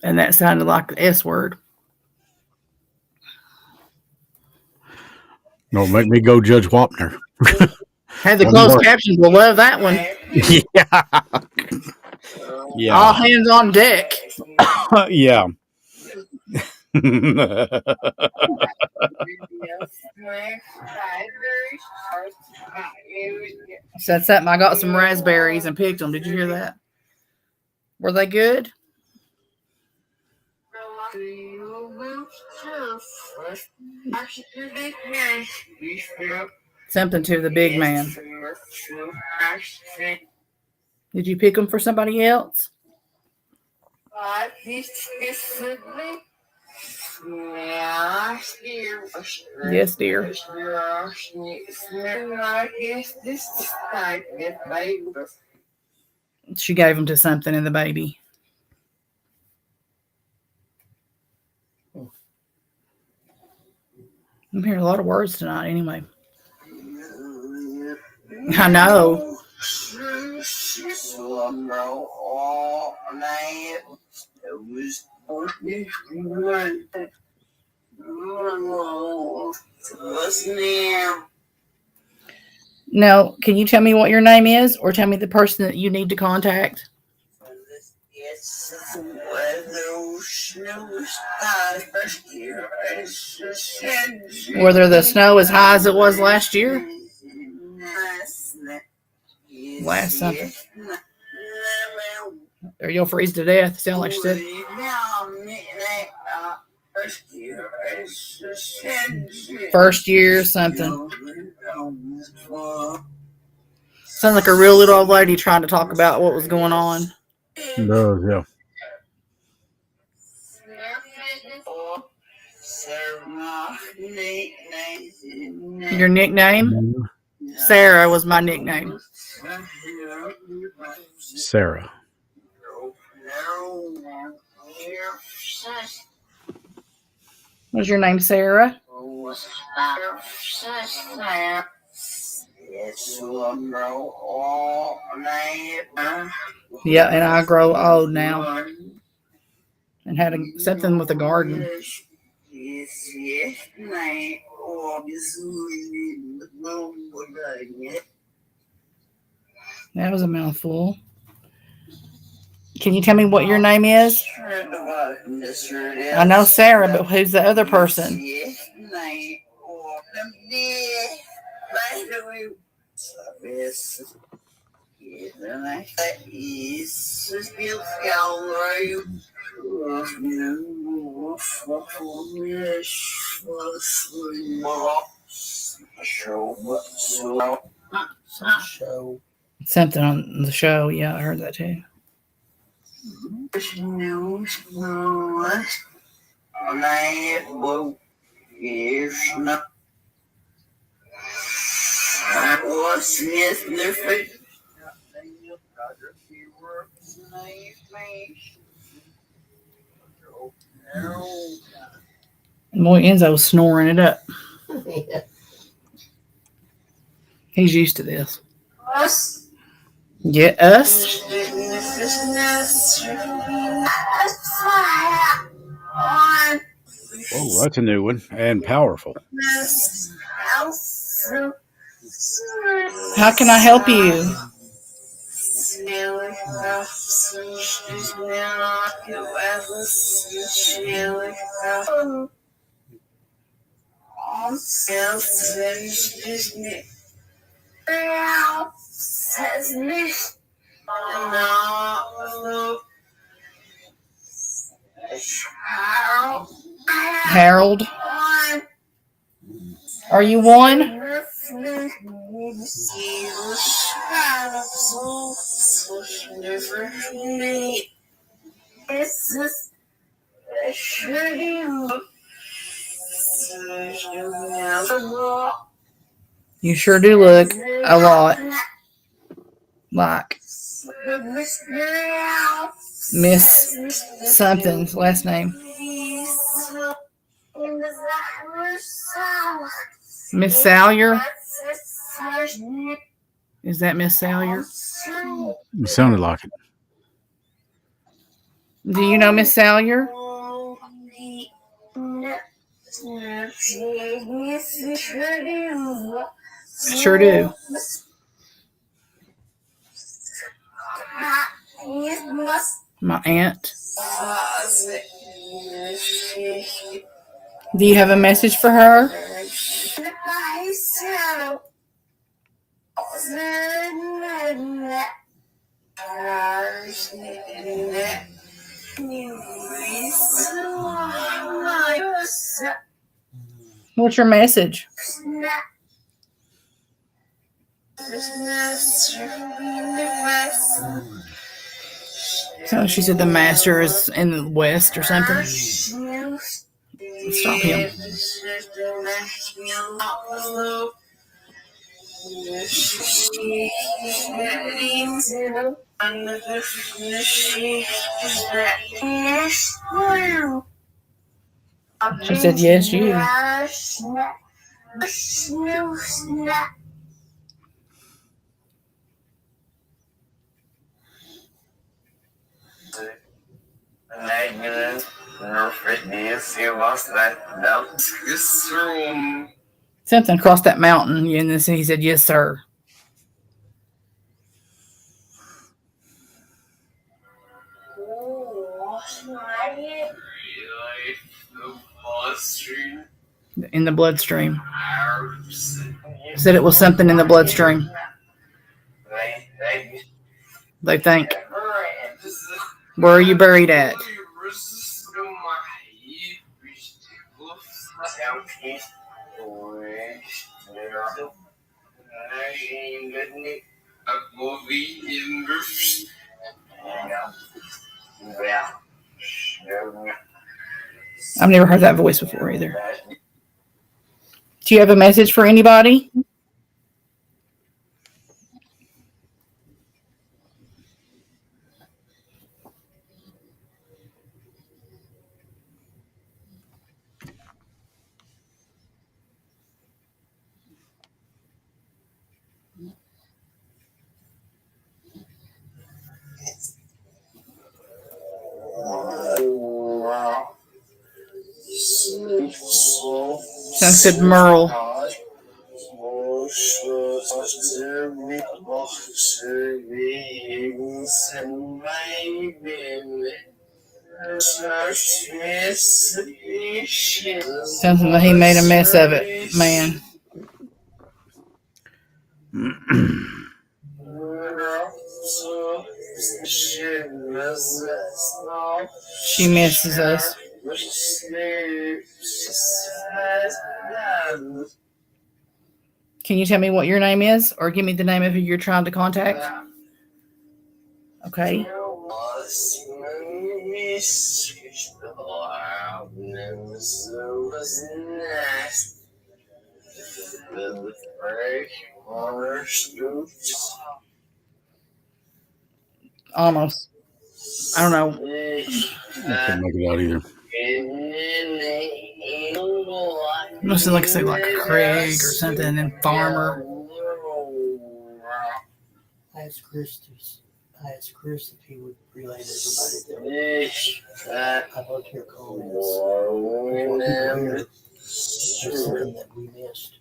And that sounded like the S word. Don't make me go Judge Wapner. Had the closed captions. We'll love that one. Yeah. All hands on deck. Yeah. Said something. I got some raspberries and picked them. Did you hear that? Were they good? Something to the big man. Did you pick them for somebody else? Yes, dear. She gave them to something in the baby. I'm hearing a lot of words tonight anyway. I know. Now, can you tell me what your name is, or tell me the person that you need to contact? Whether the snow as high as it was last year? Last something. Or you'll freeze to death, sound like she said. First year something. Sounds like a real little old lady trying to talk about what was going on. Does, yeah. Your nickname? Sarah was my nickname. Sarah. Was your name Sarah? Yeah, and I grow old now. And had something with a garden. That was a mouthful. Can you tell me what your name is? I know Sarah, but who's the other person? Something on the show. Yeah, I heard that too. Boy, Enzo's snoring it up. He's used to this. Yeah, us? Oh, that's a new one and powerful. How can I help you? Harold? Are you one? You sure do look a lot like Miss something's last name. Miss Salyer? Is that Miss Salyer? It sounded like it. Do you know Miss Salyer? Sure do. My aunt. Do you have a message for her? What's your message? So she said the master is in the west or something. Stop him. She said, yes, you. Something across that mountain. And then he said, yes, sir. In the bloodstream. Said it was something in the bloodstream. They think. Where are you buried at? I've never heard that voice before either. Do you have a message for anybody? Sounds good, Merle. Sounds like he made a mess of it, man. She misses us. Can you tell me what your name is, or give me the name of who you're trying to contact? Okay. Almost. I don't know. I couldn't make it out either. Must have like say like a Craig or something, and Farmer. I asked Chris if he would relay to everybody that I'd love to hear comments. It's just something that we missed.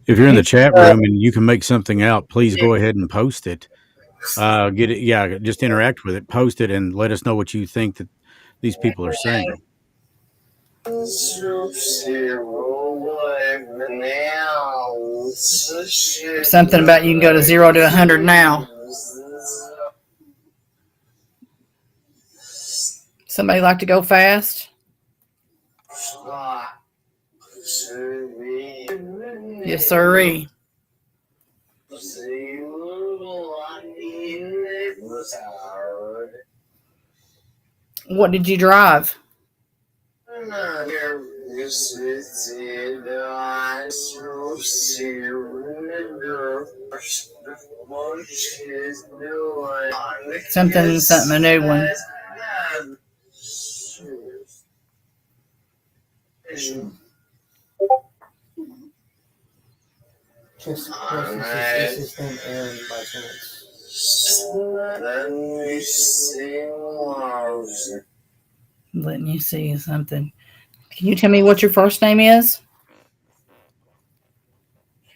If you're in the chat room and you can make something out, please go ahead and post it. Get it, yeah. Just interact with it, post it, and let us know what you think that these people are saying. Something about you can go to 0 to 100 now. Somebody like to go fast? Yes, sirree. What did you drive? Something, a new one. Just questions. Is his name Aaron by chance? Letting you see something. Can you tell me what your first name is?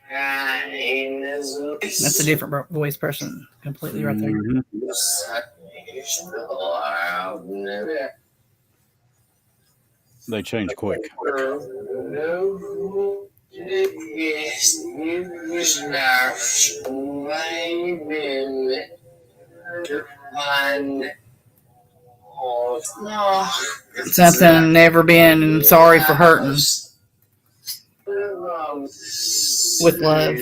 That's a different voice person completely right there. Mhm. They change quick. Something never been sorry for hurting. With love.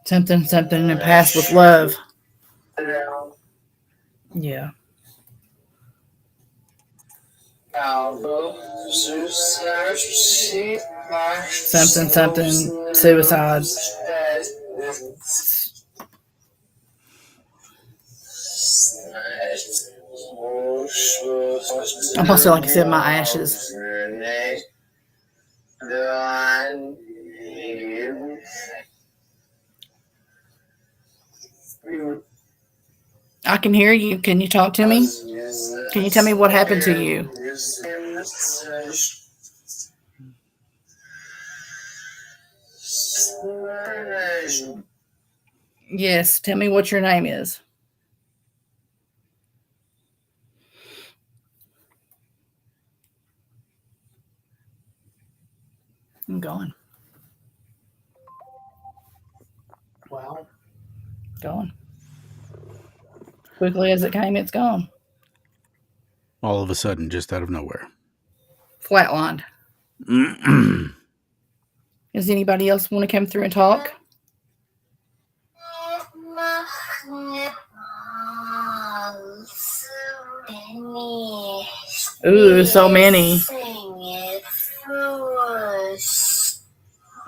Something and pass with love. Yeah. Something, suicide. I'm also, like I said, my ashes. I can hear you. Can you talk to me? Can you tell me what happened to you? Yes, tell me what your name is. I'm going. Well, Going. Quickly as it came, it's gone. All of a sudden, just out of nowhere. Flatlined. Does anybody else want to come through and talk? Ooh, so many.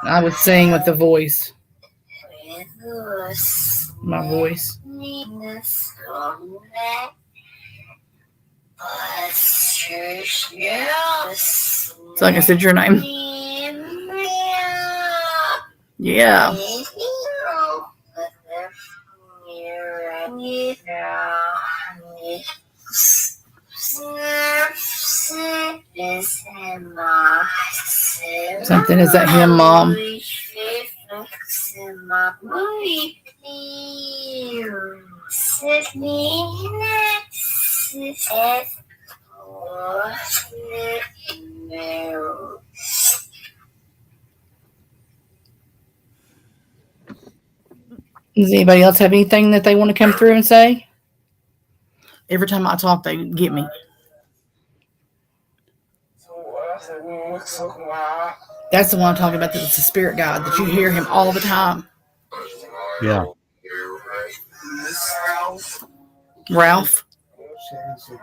I would sing with the voice. My voice. So like I said, your name. Yeah. Something, is that him, Mom? Does anybody else have anything that they want to come through and say? Every time I talk, they get me. That's the one I'm talking about. That's the spirit guide, that you hear him all the time. Yeah. Ralph. Sharon said,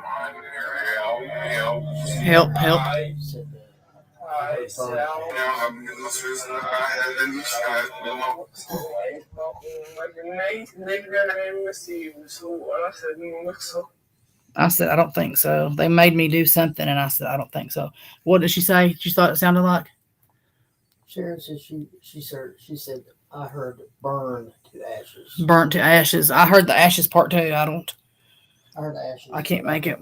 Help, help. said I said, I don't think so. They made me do something, and I said, I don't think so. What did she say? She thought it sounded like? Sharon said she said I heard burn to ashes. Burnt to ashes. I heard the ashes part too. I heard ashes. I can't make it.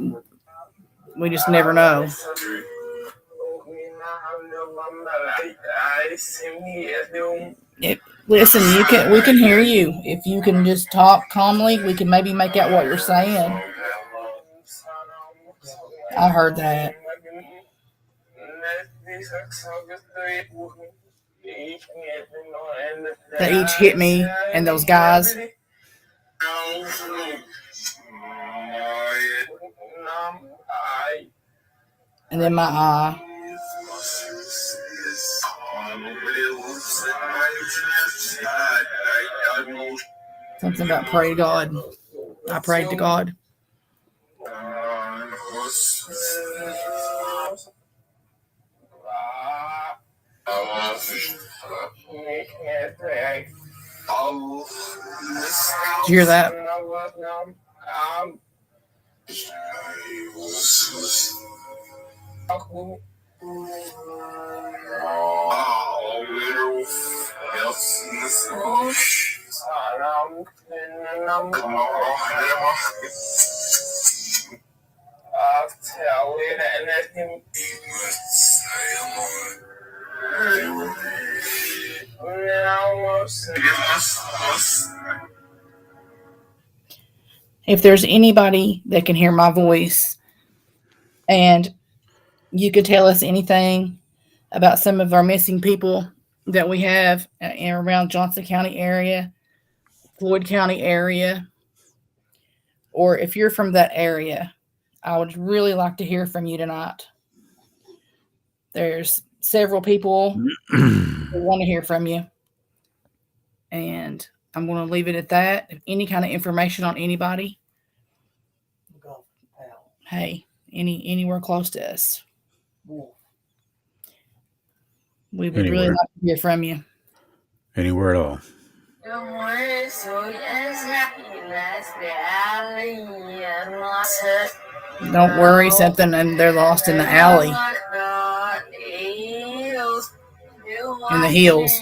We just never know. Listen, we can hear you. If you can just talk calmly, we can maybe make out what you're saying. I heard that. They each hit me, and those guys. And then my eye. Something about pray to God. I prayed to God. Did you hear that? If there's anybody that can hear my voice and you could tell us anything about some of our missing people that we have in around Johnson County area, Floyd County area, or if you're from that area, I would really like to hear from you tonight. There's several people who want to hear from you. And I'm going to leave it at that. If any kind of information on anybody, hey, anywhere close to us. Wolf. We would really Anywhere. like to hear from you. Anywhere at all. Don't worry, something, and they're lost in the alley. In the hills.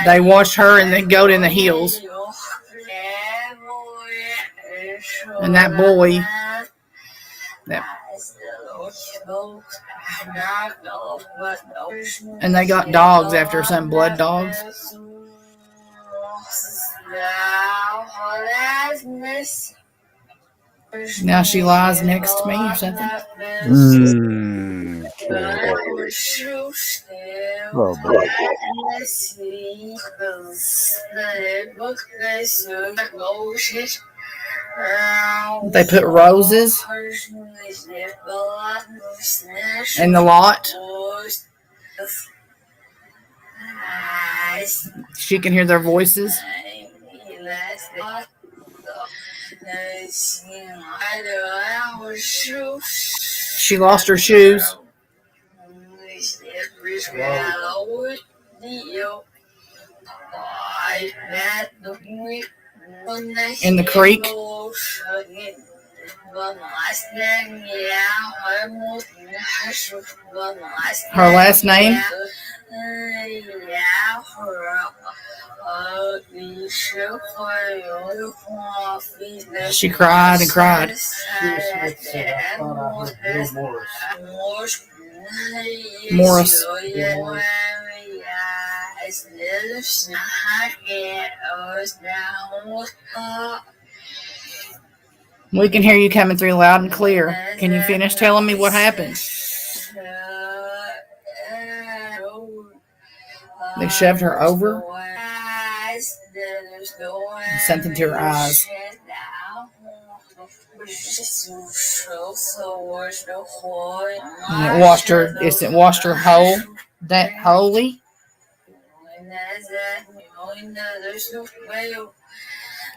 They watched her and the goat in the hills. And that boy, and they got dogs after some blood dogs. Now she lies next to me or something. Oh boy. They put roses in the lot. She can hear their voices. She lost her shoes. In the creek. Her last name? She cried and cried. Sheila Smith said, I thought I heard Bill Morris. Morris. Bill Morris. We can hear you coming through loud and clear. Can you finish telling me what happened? They shoved her over. Something to her eyes. And it washed her. It washed her whole. That holy.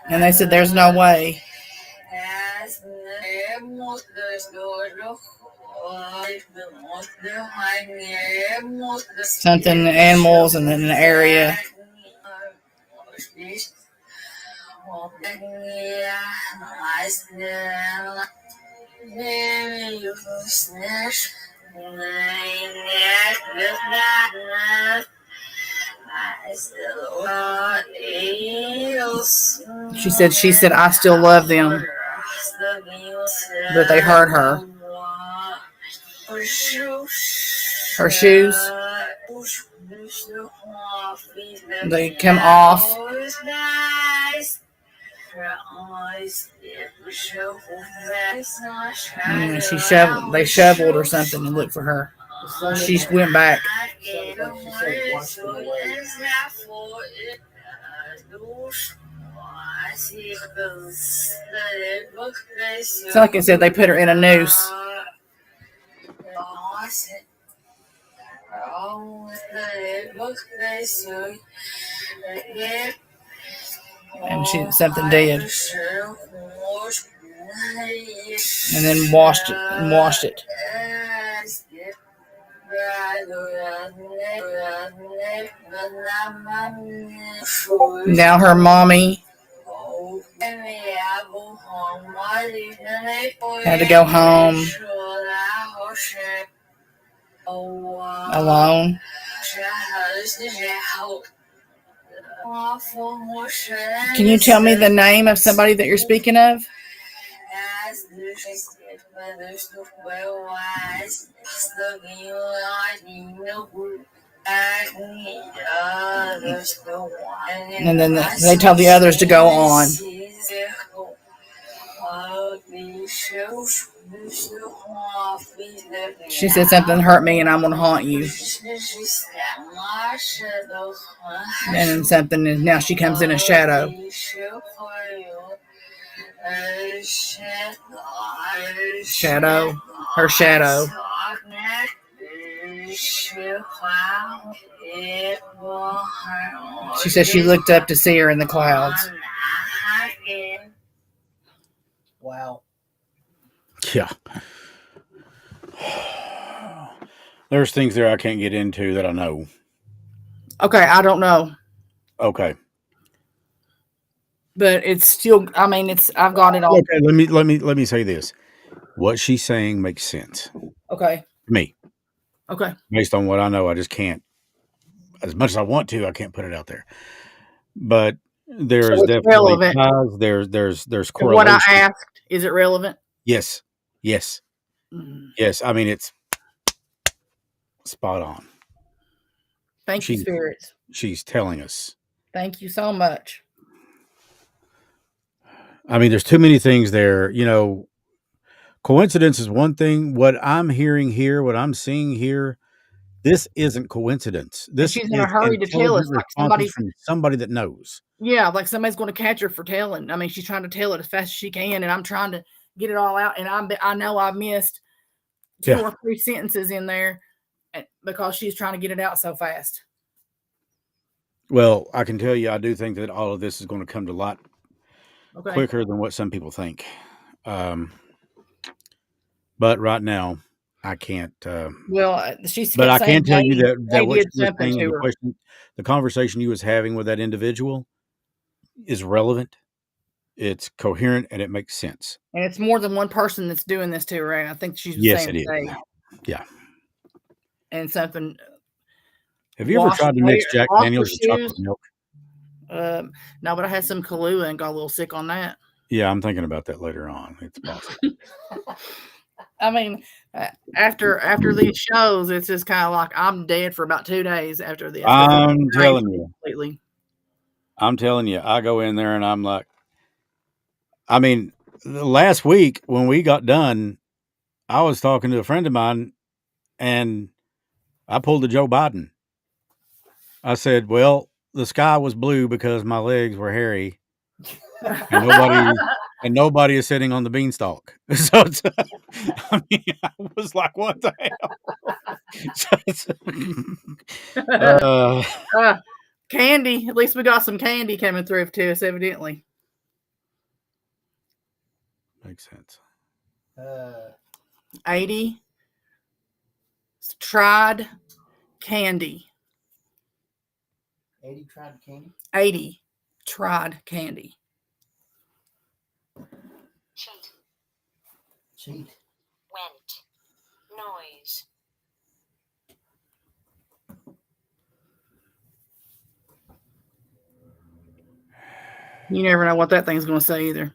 And they said, "There's no way." Something animals and then an area. She said, I still love them. But they hurt her. Her shoes, they come off. And they shoveled or something and looked for her. She went back. It's like I said, they put her in a noose. And something dead. And then washed it. Now her mommy had to go home alone. Can you tell me the name of somebody that you're speaking of? And then they tell the others to go on. She said something hurt me and I'm going to haunt you. And then something, and now she comes in a shadow. Shadow. Her shadow. She said she looked up to see her in the clouds. Wow. Yeah. There's things there I can't get into that I know. Okay, I don't know, Okay. but it's still. I mean, it's. I've got it all. Okay. Let me say this. What she's saying makes sense Okay. to me, Okay. based on what I know. I just can't, as much as I want to, I can't put it out there. But So there's it's definitely relevant. ties. There's And what I correlation. asked, is it relevant? Yes. Yes. Mm. Yes. I mean, it's spot on. Thank you, She's spirits. she's telling us. Thank you so much. I mean, there's too many things there. Coincidence is one thing. What I'm hearing here, what I'm seeing here, this isn't coincidence. And This she's in a is hurry to tell us, intelligent like responses from somebody that knows. yeah, like somebody's going to catch her for telling. I mean, she's trying to tell it as fast as she can, and I'm trying to get it all out. And I know I missed 2 Yeah. or 3 sentences in there because she's trying to get it out so fast. Well, I can tell you, I do think that all of this is going to come to light Okay. quicker than what some people think. But right now, I can't. Well, she But kept I saying can tell you that they what did she was something saying, to and her. the conversation you was having with that individual is relevant. It's coherent and it makes sense. And it's more than one person that's doing this to her. And I think she was Yes, saying it is. today. Yeah. And something. Have you ever tried to mix Jack wash her Daniels with chocolate shoes. milk? No, but I had some Kahlua and got a little sick on that. Yeah, I'm thinking about that later on. It's possible. I mean, after these shows, it's just kind of like I'm dead for about 2 days after this. I'm telling you. Completely. I'm telling you. I go in there and I'm like, I mean, last week when we got done, I was talking to a friend of mine and I pulled a Joe Biden. I said, well, the sky was blue because my legs were hairy and nobody is sitting on the beanstalk. So I mean, I was like, what the hell? Candy. At least we got some candy coming through to us, evidently. Makes sense. 80 tried candy. 80 tried candy? 80 tried candy. Cheat. Went. Noise. You never know what that thing's going to say either.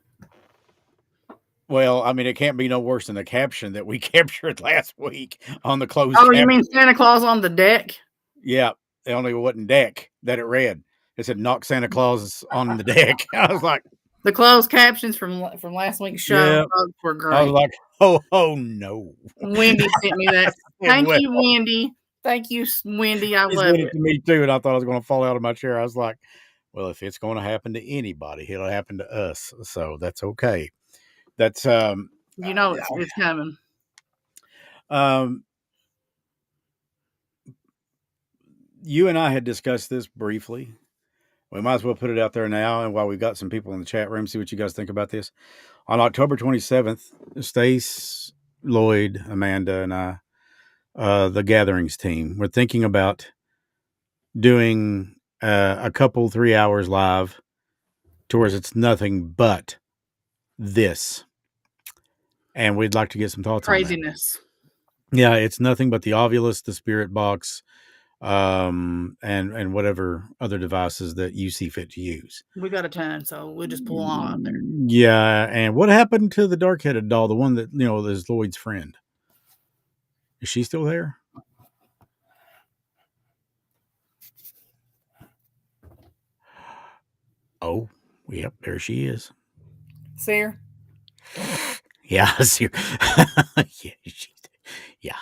Well, I mean, it can't be no worse than the caption that we captured last week on the closed. Oh, you mean Santa Claus on the deck? Yeah, it only wasn't deck that it read. It said "knock Santa Claus on the deck." I was like, the closed captions from last week's show were great. I was like, oh no. Wendy sent me that. Thank you, Wendy. Thank you, Wendy. I love it. To me too, and I thought I was going to fall out of my chair. I was like, well, if it's going to happen to anybody, it'll happen to us. So that's okay. That's it's coming. You and I had discussed this briefly. We might as well put it out there now, and while we've got some people in the chat room, see what you guys think about this. On October 27th, Stace, Lloyd, Amanda, and I, the Gatherings team, we're thinking about doing a couple 3 hours live towards It's Nothing But This. And we'd like to get some thoughts Craziness. On that. Yeah, it's nothing but the Ovulus, the Spirit Box, and whatever other devices that you see fit to use. We got a ton, so we'll just pull on out there. Yeah, and what happened to the dark-headed doll, the one that is Lloyd's friend? Is she still there? Oh, yep, there she is. See her? Yeah, I see her. Yeah.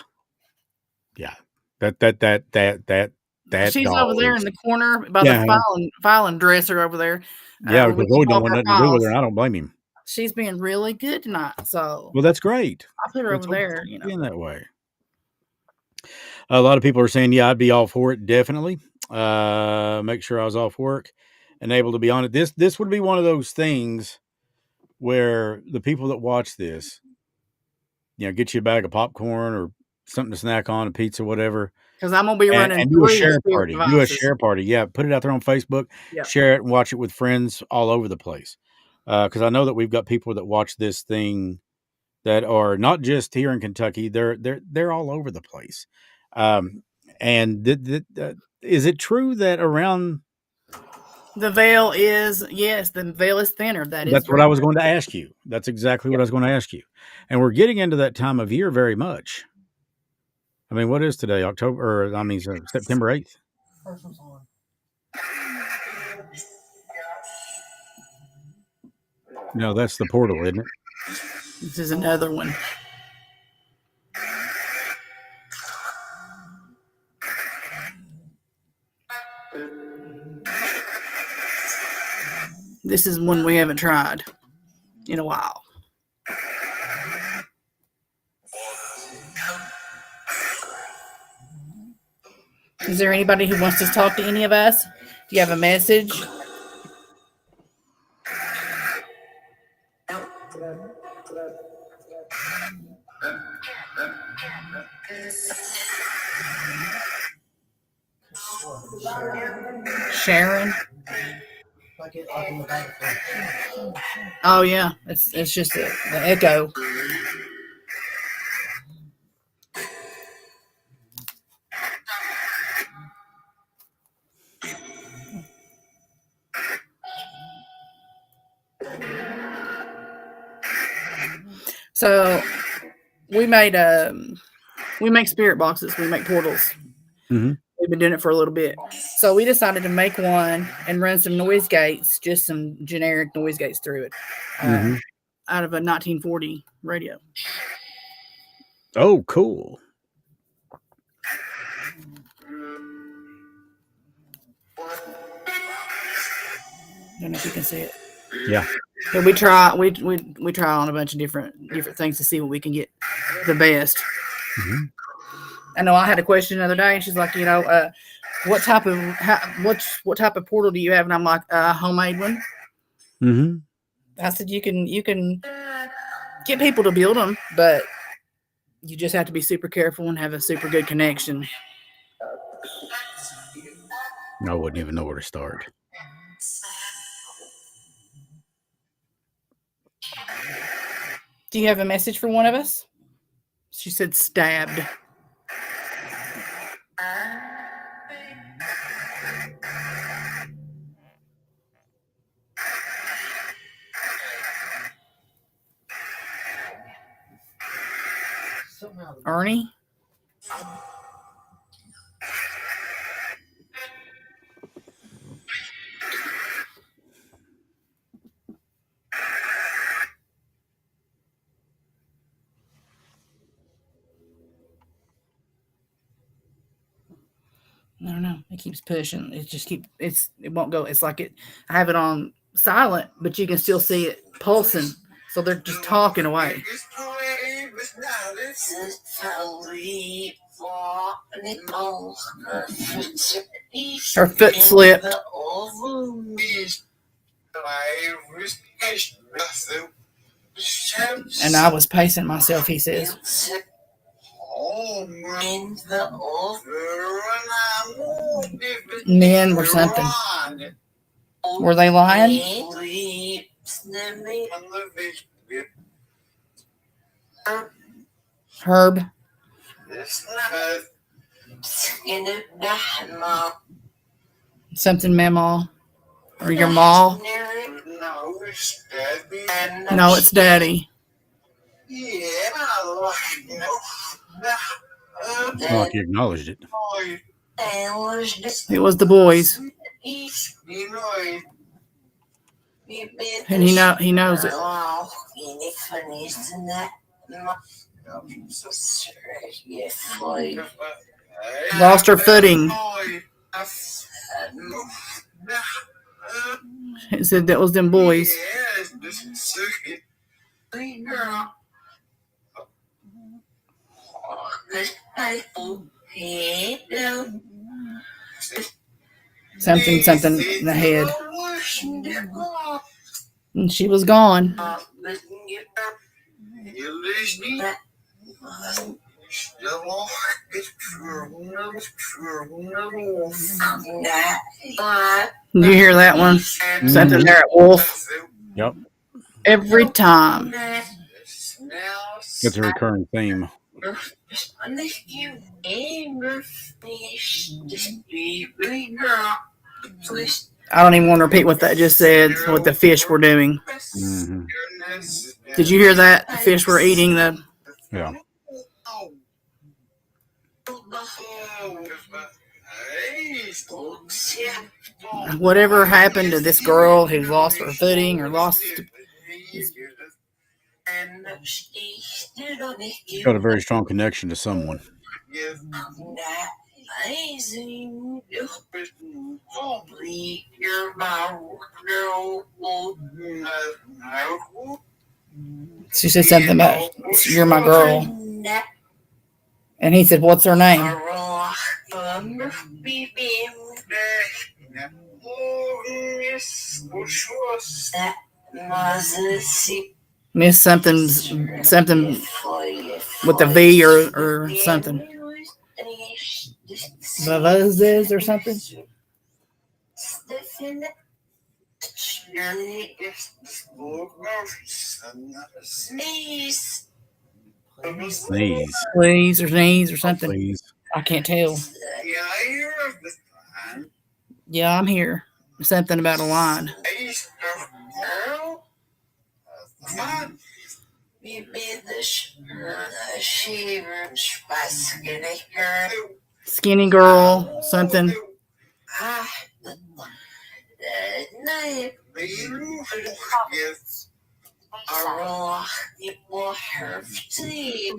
That she's over there in the corner by the filing dresser over there. Yeah, because Lloyd don't want nothing to do with her, and I don't blame him. She's being really good tonight, so well, that's great. I put her over there. Being that way. A lot of people are saying, yeah, I'd be all for it. Definitely. Make sure I was off work and able to be on it. This would be one of those things where the people that watch this get you a bag of popcorn or something to snack on, a pizza, whatever. Because I'm gonna be running And do a 3 share spirit party. Do a devices. share party. Yeah, put it out there on Facebook. Yep. Share it and watch it with friends all over the place. Because I know that we've got people that watch this thing that are not just here in Kentucky. They're all over the place. And is it true that around? The veil is the veil is thinner. That is That's what very I was true. going to ask you. That's exactly what Yep. I was going to ask you. And we're getting into that time of year very much. I mean, what is today? September 8th. First one's on. No, that's the portal, isn't it? This is another one. This is one we haven't tried in a while. Is there anybody who wants to talk to any of us? Do you have a message? Sharon? Like in the background. Oh yeah, it's just the echo. So we make spirit boxes. We make portals. Mm-hmm. We've been doing it for a little bit. So we decided to make one and run some noise gates, just some generic noise gates through it, out of a 1940 radio. Oh, cool. Don't know if you can see it. Yeah. So we try on a bunch of different things to see what we can get the best. Mm-hmm. I know I had a question the other day, and she's like, what type of portal do you have? And I'm like, a homemade one. Mm-hmm. I said you can get people to build them, but you just have to be super careful and have a super good connection. I wouldn't even know where to start. Do you have a message for one of us? She said stabbed. Ernie? I don't know. It keeps pushing. It won't go. It's like I have it on silent, but you can still see it pulsing. So they're just talking away. Her foot slipped. And I was pacing myself, he says. Men were something. Were they lying? Herb. Something Mamaw. Or your ma. No, it's Daddy. Like you acknowledged it. It was the boys. And he knows it. Lost her footing. It said that was them boys. Something in the head. And she was gone. Did you hear that one? Something there at Wolf. Yep. Every time. It's a recurring theme. I don't even want to repeat what that just said, what the fish were doing. Mm-hmm. Did you hear that? The fish were eating the... Yeah. Whatever happened to this girl who lost her footing or lost... Got a very strong connection to someone. She said something about, you're my girl. And he said, what's her name? Miss something with a V or something. Vavazes or something? Sneeze. Please or sneeze or something. Please. I can't tell. Yeah, I'm here. Something about a line. Skinny girl, something.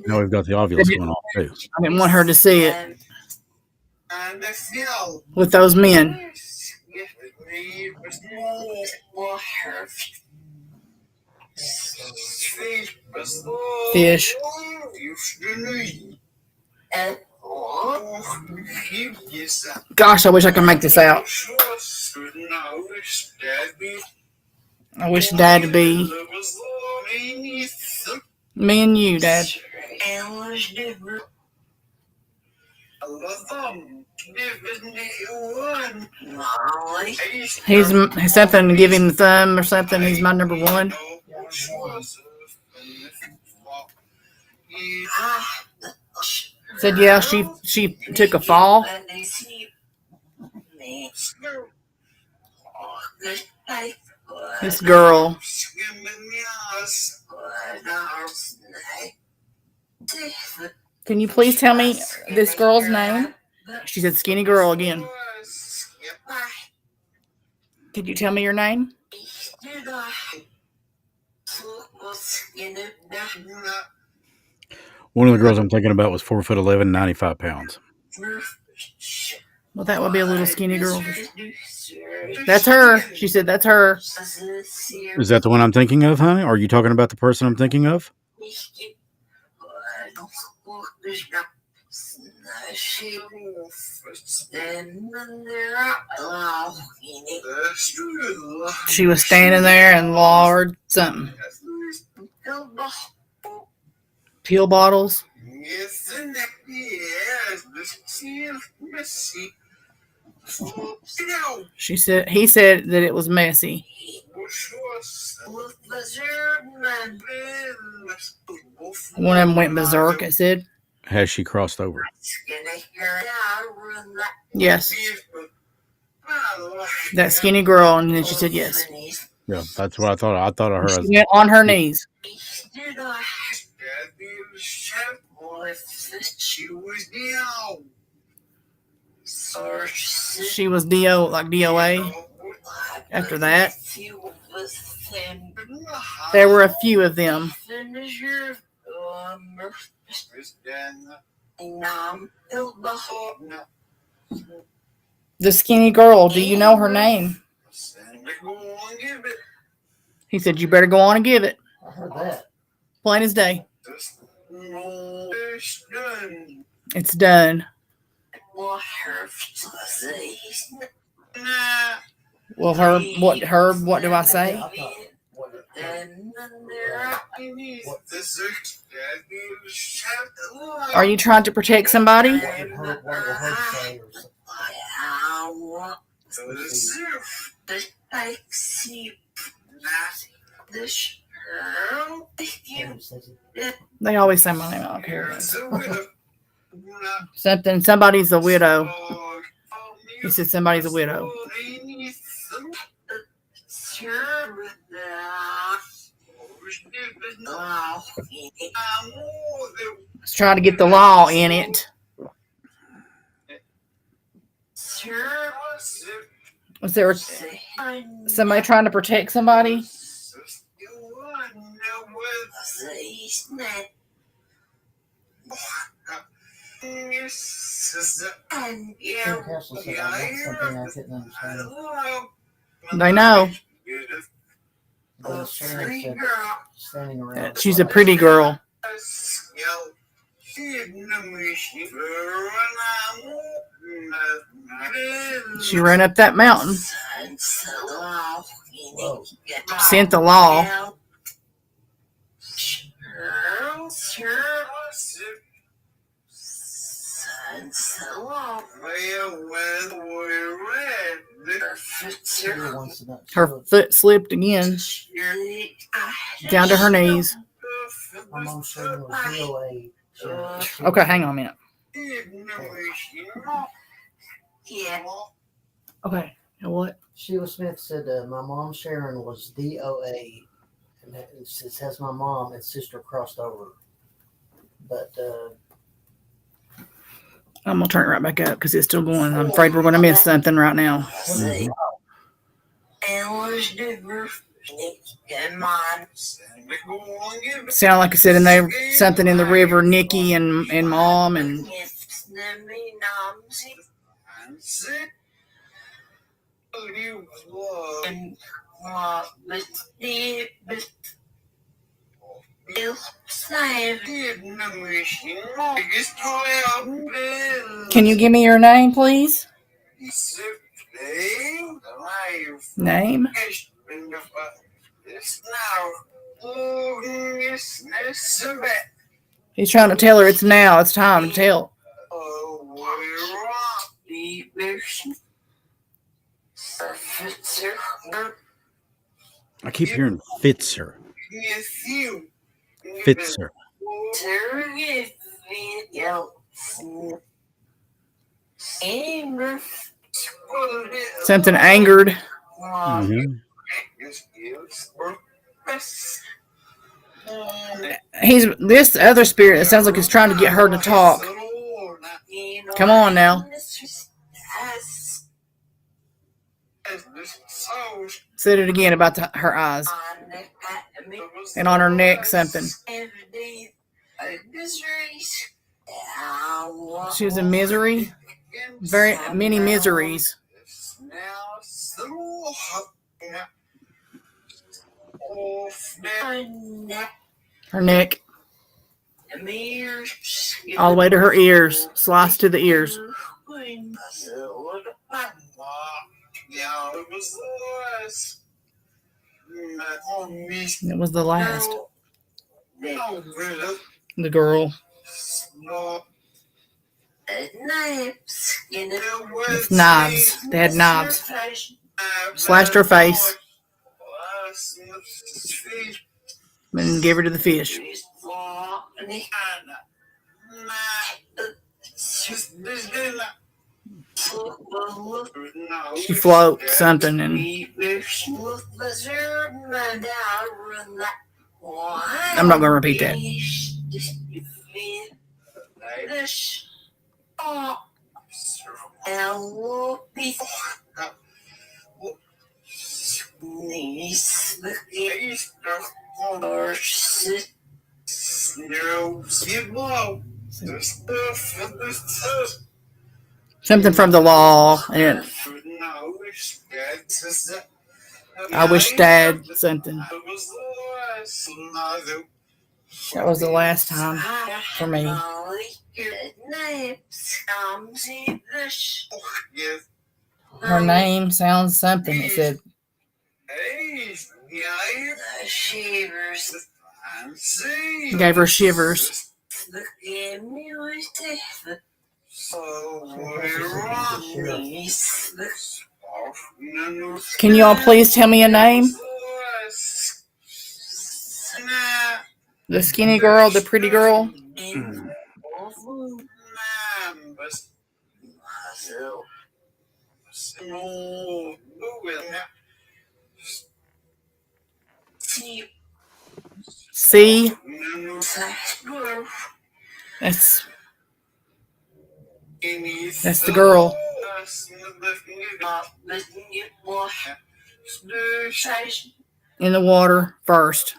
Now we've got the ovulus going on too. I didn't want her to see it with those men. Fish. Gosh, I wish I could make this out. I wish Dad would be me and you, Dad. He's something to give him the thumb or something. He's my number one. Said yeah, she took a fall. This girl. Can you please tell me this girl's name? She said skinny girl again. Could you tell me your name? One of the girls I'm thinking about was 4'11", 95 pounds. Well, that would be a little skinny girl. That's her. She said that's her. Is that the one I'm thinking of, honey? Or are you talking about the person I'm thinking of? She was standing there and Lord something. Pill bottles. He said that it was messy. One of them went berserk, it said. Has she crossed over? Yes. That skinny girl, and then she said yes. Yeah, that's what I thought. I thought of her She went on her knees. She was DO, like DOA. After that, there were a few of them. The skinny girl, do you know her name? He said, you better go on and give it. I heard that. Plain as day. It's done. Well, what do I say? Are you trying to protect somebody? What will her say or something? They always say my name. I don't care. Somebody's a widow. He said somebody's a widow. Let's try to get the law in it. Was there somebody trying to protect somebody? Castle said I want something I couldn't understand. They know. The Sharon said standing around. She's a pretty girl. She ran up that mountain. Whoa. Sent the law. Her foot slipped again. Down to her knees. My mom Sharon was DOA. Okay, hang on a minute. Okay, now what? Sheila Smith said my mom Sharon was DOA, and it says my mom and sister crossed over. But I'm gonna turn it right back up because it's still going. I'm afraid we're gonna miss something right now. Mhm. Sound like I said in there something in the river, Nikki and Mom and Can you give me your name, please? Name? He's trying to tell her it's now. It's time to tell. I keep hearing Fitzer. Fitzer. Something angered. Mhm. He's this other spirit. It sounds like he's trying to get her to talk. Come on now. Said it again about her eyes. And on her neck something. She was in misery. Very many miseries. Her neck. All the way to her ears. Sliced to the ears. It was the last. The girl. With knives. They had knives. Slashed her face. And gave her to the fish. She floats something and I'm not going to repeat that. Something from the law. And I wish Dad something. That was the last time for me. Her name sounds something. It said Shivers. Gave her shivers. Look at me with the Can you all please tell me a name? The skinny girl, the pretty girl. See? That's the girl. In the water first.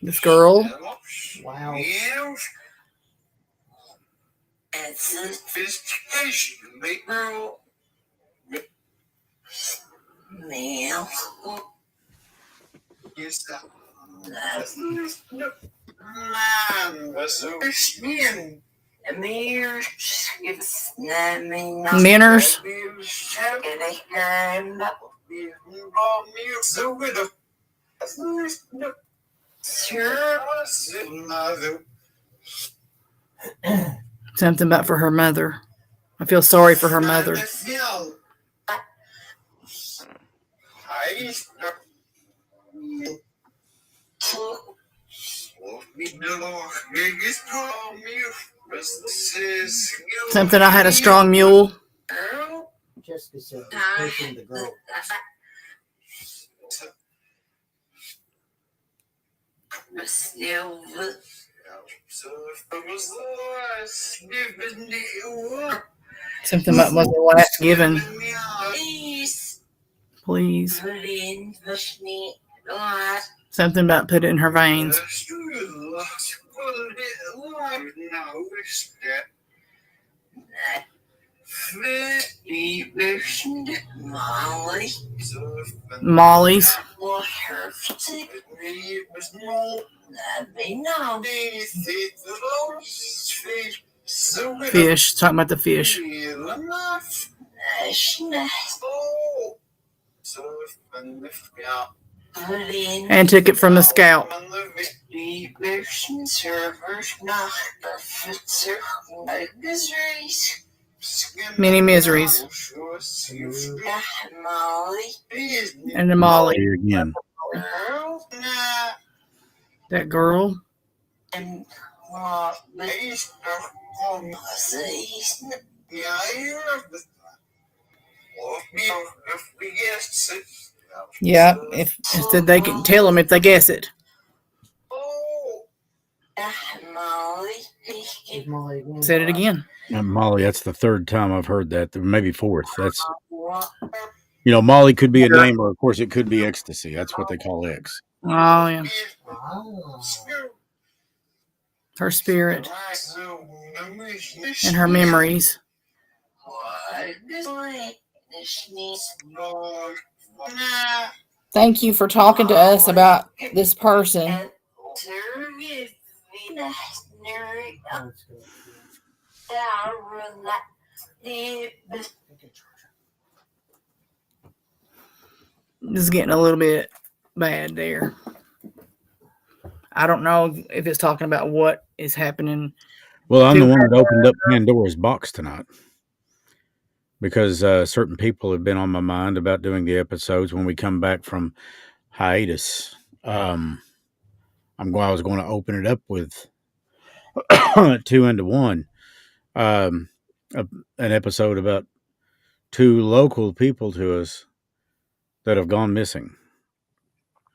This girl. Wow. It's a sophistication, big girl. Male. Yes, that's Manners. Something about for her mother. I feel sorry for her mother. Something I had a strong mule. Jessica said pushing the girl. Something about was the last given. Please. Something about put it in her veins. Molly's. Fish. Talking about the fish. And took it from the scalp. Many miseries. And the Molly. Here again. That girl. Yeah, if instead they can tell them if they guess it. Is Molly again? Said it again. Molly, that's the third time I've heard that. Maybe fourth. That's, Molly could be a name, or of course it could be ecstasy. That's what they call X. Oh yeah. Ah. Her spirit and her memories. Thank you for talking to us about this person. This is getting a little bit bad there. I don't know if it's talking about what is happening. Well, I'm the one that opened up Pandora's box tonight because certain people have been on my mind about doing the episodes when we come back from hiatus. I was going to open it up with 2 into 1, an episode about 2 local people to us that have gone missing.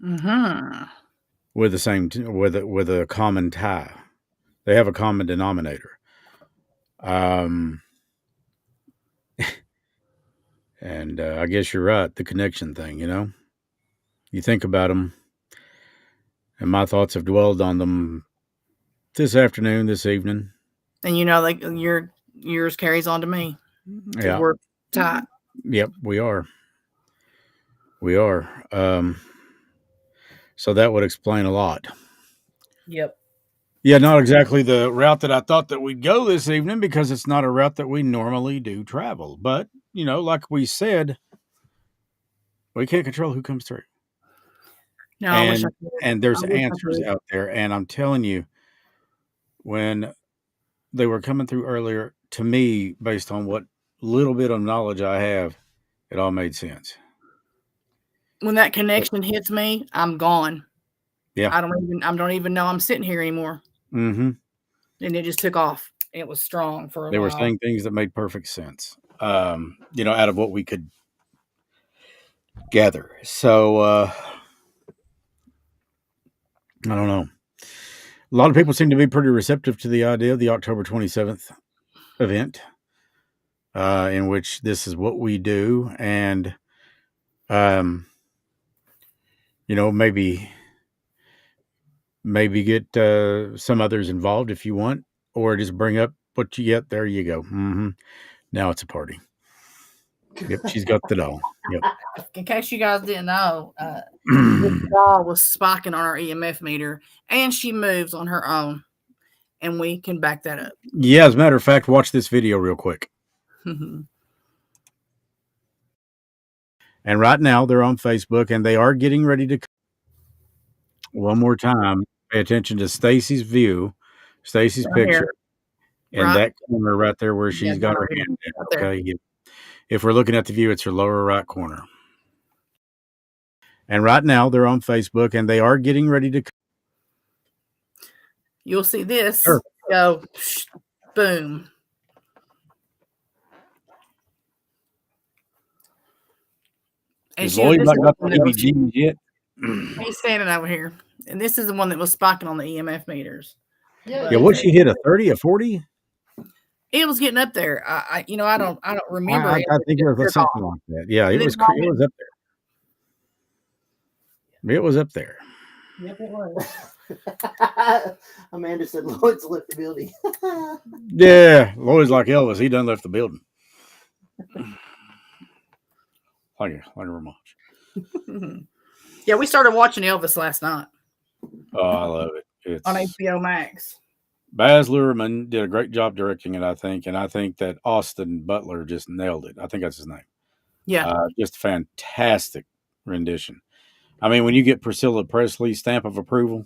Mm-hmm. With the same with a common tie. They have a common denominator. And I guess you're right, the connection thing, You think about them, and my thoughts have dwelled on them this afternoon, this evening. And like yours carries on to me. Yeah. We're tight. Yep, we are. So that would explain a lot. Yep. Yeah, not exactly the route that I thought that we'd go this evening because it's not a route that we normally do travel. But like we said, we can't control who comes through. No, I wish I And could. and there's I wish I answers could. out there. And I'm telling you, when they were coming through earlier, to me, based on what little bit of knowledge I have, it all made sense. When that connection hits me, I'm gone. Yeah. I don't even know I'm sitting here anymore. Mm-hmm. And it just took off. It was strong for a They were while. saying things that made perfect sense, out of what we could gather. So, I don't know. A lot of people seem to be pretty receptive to the idea of the October 27th event, in which this is what we do. And, maybe get some others involved if you want, or just bring up what you get. There you go. Mm-hmm. Now it's a party. Yep, she's got the doll. Yep. In case you guys didn't know, this doll was spiking on our EMF meter, and she moves on her own, and we can back that up. Yeah, as a matter of fact, watch this video real quick. And right now they're on Facebook, and they are getting ready to. One more time, pay attention to Stacy's view, Stacy's Right picture, here. and Right. that corner right there where she's got her hand down. Okay. If we're looking at the view, it's her lower right corner. And right now they're on Facebook, and they are getting ready to. You'll see this go boom. And Is Lloyd not got the EBGs yet? He's standing over here, and this is the one that was spiking on the EMF meters. Yeah, what she hit, a 30, a 40? It was getting up there. I don't remember. I think it was something like that. Yeah, it was up there. It was up there. Yep, it was. Amanda said Lloyd's left the building. Yeah, Lloyd's like Elvis. He done left the building. Like a remote. Yeah, we started watching Elvis last night. Oh, I love it. It's on HBO Max. Baz Luhrmann did a great job directing it, I think, and I think that Austin Butler just nailed it. I think that's his name. Yeah, just a fantastic rendition. I mean, when you get Priscilla Presley's stamp of approval,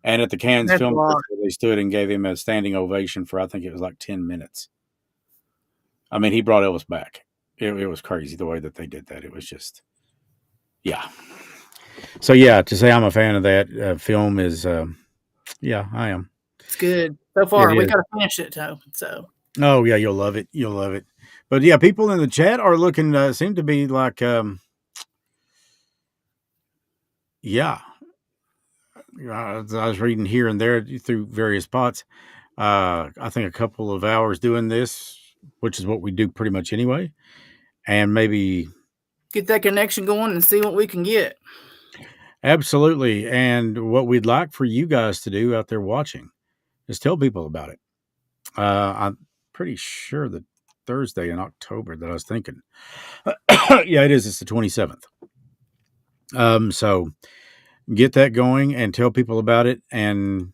and at the Cannes Film Festival, they stood and gave him a standing ovation for, I think it was like 10 minutes. I mean, he brought Elvis back. It was crazy the way that they did that. It was just, yeah. So, yeah, to say I'm a fan of that film is, yeah, I am. It's good. So far, we got to finish it, though. So. Oh, yeah, you'll love it. You'll love it. But, yeah, people in the chat are looking, seem to be like, yeah. I was reading here and there through various spots. I think a couple of hours doing this, which is what we do pretty much anyway. And maybe get that connection going and see what we can get. Absolutely. And what we'd like for you guys to do out there watching is tell people about it. I'm pretty sure that Thursday in October that I was thinking. Yeah, it is. It's the 27th. So get that going and tell people about it. And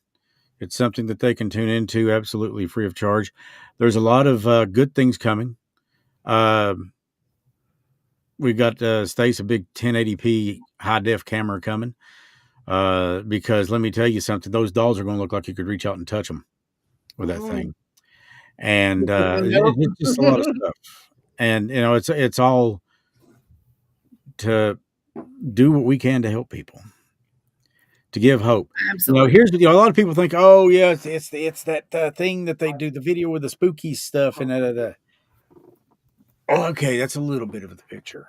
it's something that they can tune into absolutely free of charge. There's a lot of good things coming. We've got Stace a big 1080p high def camera coming. Because let me tell you something, those dolls are going to look like you could reach out and touch them with that thing. And it's just a lot of stuff. And it's all to do what we can to help people, to give hope. Absolutely. Here's the deal. A lot of people think, oh yeah, it's that thing that they do, the video with the spooky stuff and that. Okay, that's a little bit of the picture.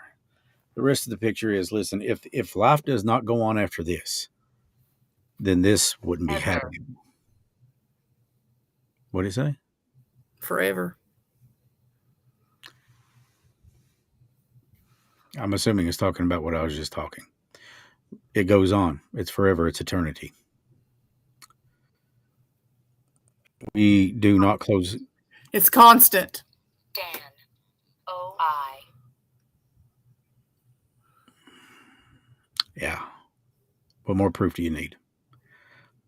The rest of the picture is, listen, if life does not go on after this, then this wouldn't be happening. What did he say? Forever. I'm assuming it's talking about what I was just talking. It goes on. It's forever. It's eternity. We do not close. It's constant. Dan. O-I. Yeah. What more proof do you need?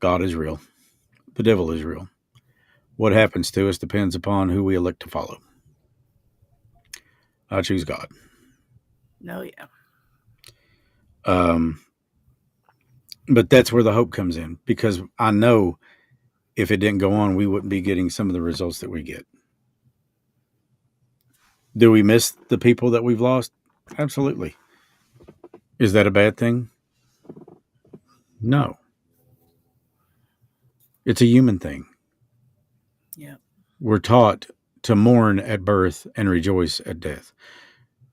God is real. The devil is real. What happens to us depends upon who we elect to follow. I choose God. No, yeah. But that's where the hope comes in, because I know if it didn't go on, we wouldn't be getting some of the results that we get. Do we miss the people that we've lost? Absolutely. Is that a bad thing? No. It's a human thing. Yeah. We're taught to mourn at birth and rejoice at death.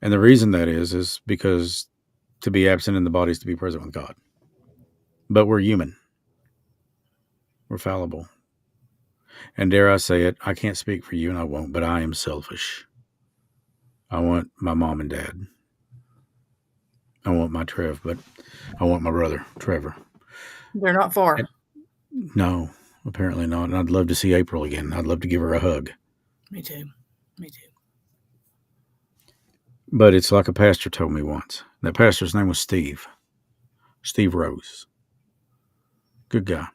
And the reason that is because to be absent in the body is to be present with God. But we're human. We're fallible. And dare I say it, I can't speak for you and I won't, but I am selfish. I want my mom and dad. I want my Trev, but I want my brother, Trevor. They're not far. No, apparently not. And I'd love to see April again. I'd love to give her a hug. Me too. Me too. But it's like a pastor told me once. That pastor's name was Steve. Steve Rose. Good guy.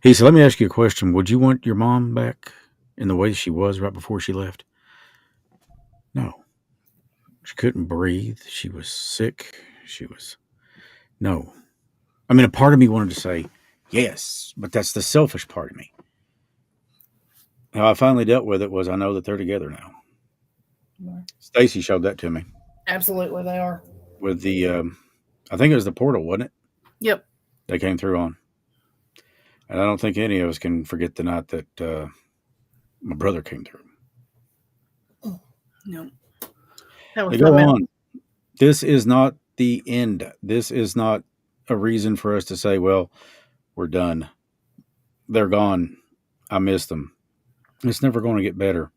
He said, let me ask you a question. Would you want your mom back in the way she was right before she left? No. She couldn't breathe. She was sick. No. I mean, a part of me wanted to say, yes, but that's the selfish part of me. How I finally dealt with it was I know that they're together now. Yeah. Stacy showed that to me. Absolutely, they are. With the, I think it was the portal, wasn't it? Yep. They came through on. And I don't think any of us can forget the night that my brother came through. No. That was They go on. This is not the end. This is not a reason for us to say, well, we're done. They're gone. I miss them. It's never going to get better.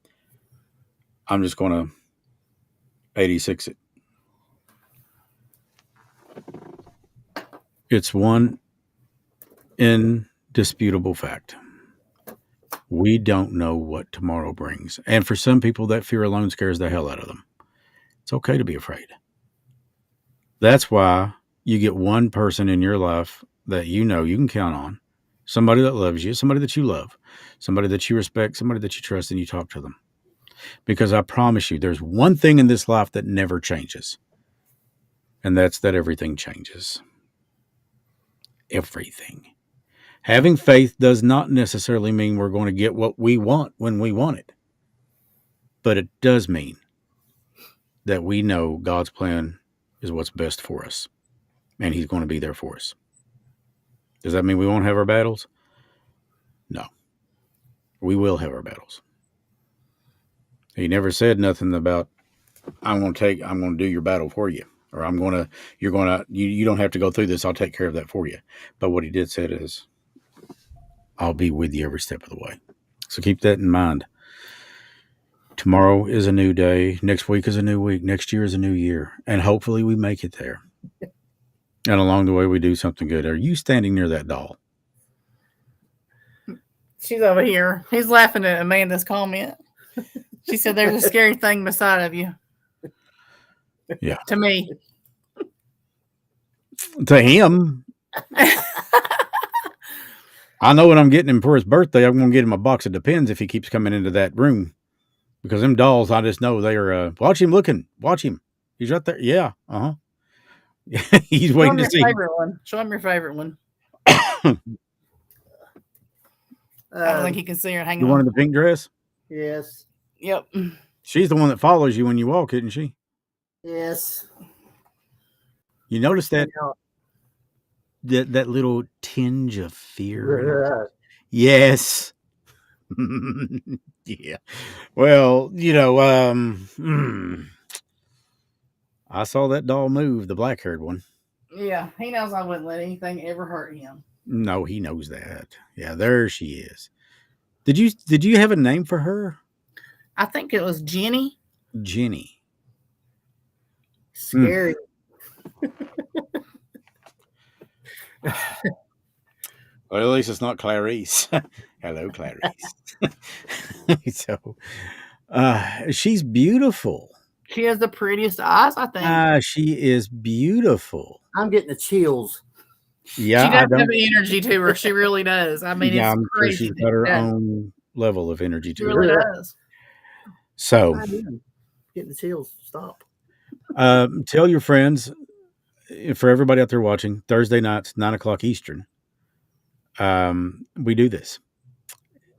I'm just going to 86 it. It's one indisputable fact. We don't know what tomorrow brings. And for some people, that fear alone scares the hell out of them. It's okay to be afraid. That's why you get one person in your life that you know you can count on, somebody that loves you, somebody that you love, somebody that you respect, somebody that you trust, and you talk to them. Because I promise you, there's one thing in this life that never changes, and that's that everything changes. Everything. Having faith does not necessarily mean we're going to get what we want when we want it, but it does mean that we know God's plan is what's best for us, and He's going to be there for us. Does that mean we won't have our battles? No. We will have our battles. He never said nothing about, I'm going to do your battle for you, or you don't have to go through this. I'll take care of that for you. But what He did say is, I'll be with you every step of the way. So keep that in mind. Tomorrow is a new day. Next week is a new week. Next year is a new year. And hopefully we make it there. And along the way, we do something good. Are you standing near that doll? She's over here. He's laughing at Amanda's comment. She said there's a scary thing beside of you. Yeah. To me. To him. I know what I'm getting him for his birthday. I'm going to get him a box of Depends if he keeps coming into that room. Because them dolls, I just know they are, watch him looking. Watch him. He's right there. Yeah. Uh-huh. He's waiting to see. Show him your favorite one. I don't think he can see her hanging You wanted the pink dress? Yes. Yep. She's the one that follows you when you walk, isn't she? Yes. You notice that that little tinge of fear? Yes. Yeah. Well, I saw that doll move, the black-haired one. Yeah, he knows I wouldn't let anything ever hurt him. No, he knows that. Yeah, there she is. Did you have a name for her? I think it was Jenny. Jenny. Scary. Well, at least it's not Clarice. Hello, Clarice. So, she's beautiful. She has the prettiest eyes, I think. She is beautiful. I'm getting the chills. Yeah, she does have energy to her. She really does. I mean, yeah, it's I'm crazy. Sure she's got her own level of energy to she really her. does. So, Getting the chills. Stop. Tell your friends, for everybody out there watching, Thursday nights, 9 o'clock Eastern, we do this.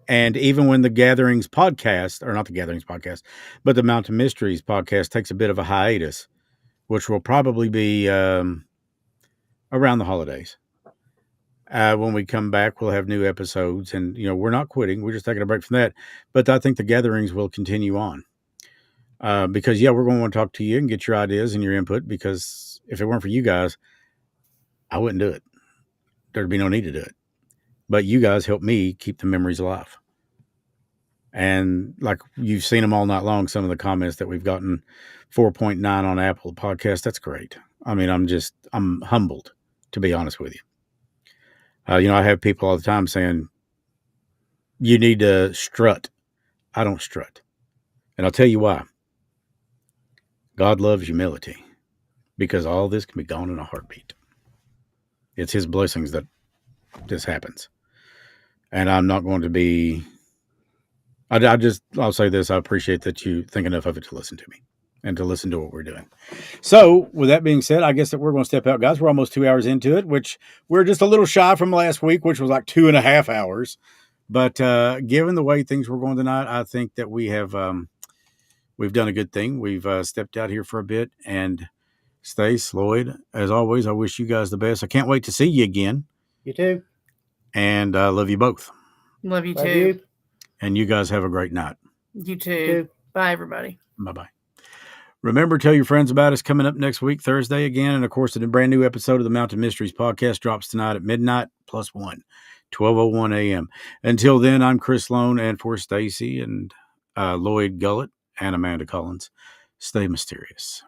And even when the Gatherings podcast, or not the Gatherings podcast, but the Mountain Mysteries podcast takes a bit of a hiatus, which will probably be around the holidays. When we come back, we'll have new episodes, and we're not quitting. We're just taking a break from that. But I think the Gatherings will continue on because we're going to want to talk to you and get your ideas and your input. Because if it weren't for you guys, I wouldn't do it. There'd be no need to do it. But you guys help me keep the memories alive. And like you've seen them all night long, some of the comments that we've gotten, 4.9 on Apple Podcast. That's great. I mean, I'm humbled, to be honest with you. I have people all the time saying, you need to strut. I don't strut. And I'll tell you why. God loves humility because all this can be gone in a heartbeat. It's his blessings that this happens. And I'm not going to be, I'll say this. I appreciate that you think enough of it to listen to me and to listen to what we're doing. So with that being said, I guess that we're going to step out, guys. We're almost 2 hours into it, which we're just a little shy from last week, which was like 2.5 hours. But given the way things were going tonight, I think that we have, we've done a good thing. We've stepped out here for a bit. And Stace, Lloyd, as always, I wish you guys the best. I can't wait to see you again. You too. And I love you both. Love you Love too. you. And you guys have a great night. You too. Bye, everybody. Bye-bye. Remember, tell your friends about us coming up next week, Thursday again. And, of course, a brand new episode of the Mountain Mysteries podcast drops tonight at midnight +1, 12:01 a.m. Until then, I'm Chris Sloan, and for Stacy and Lloyd Gullett and Amanda Collins, stay mysterious.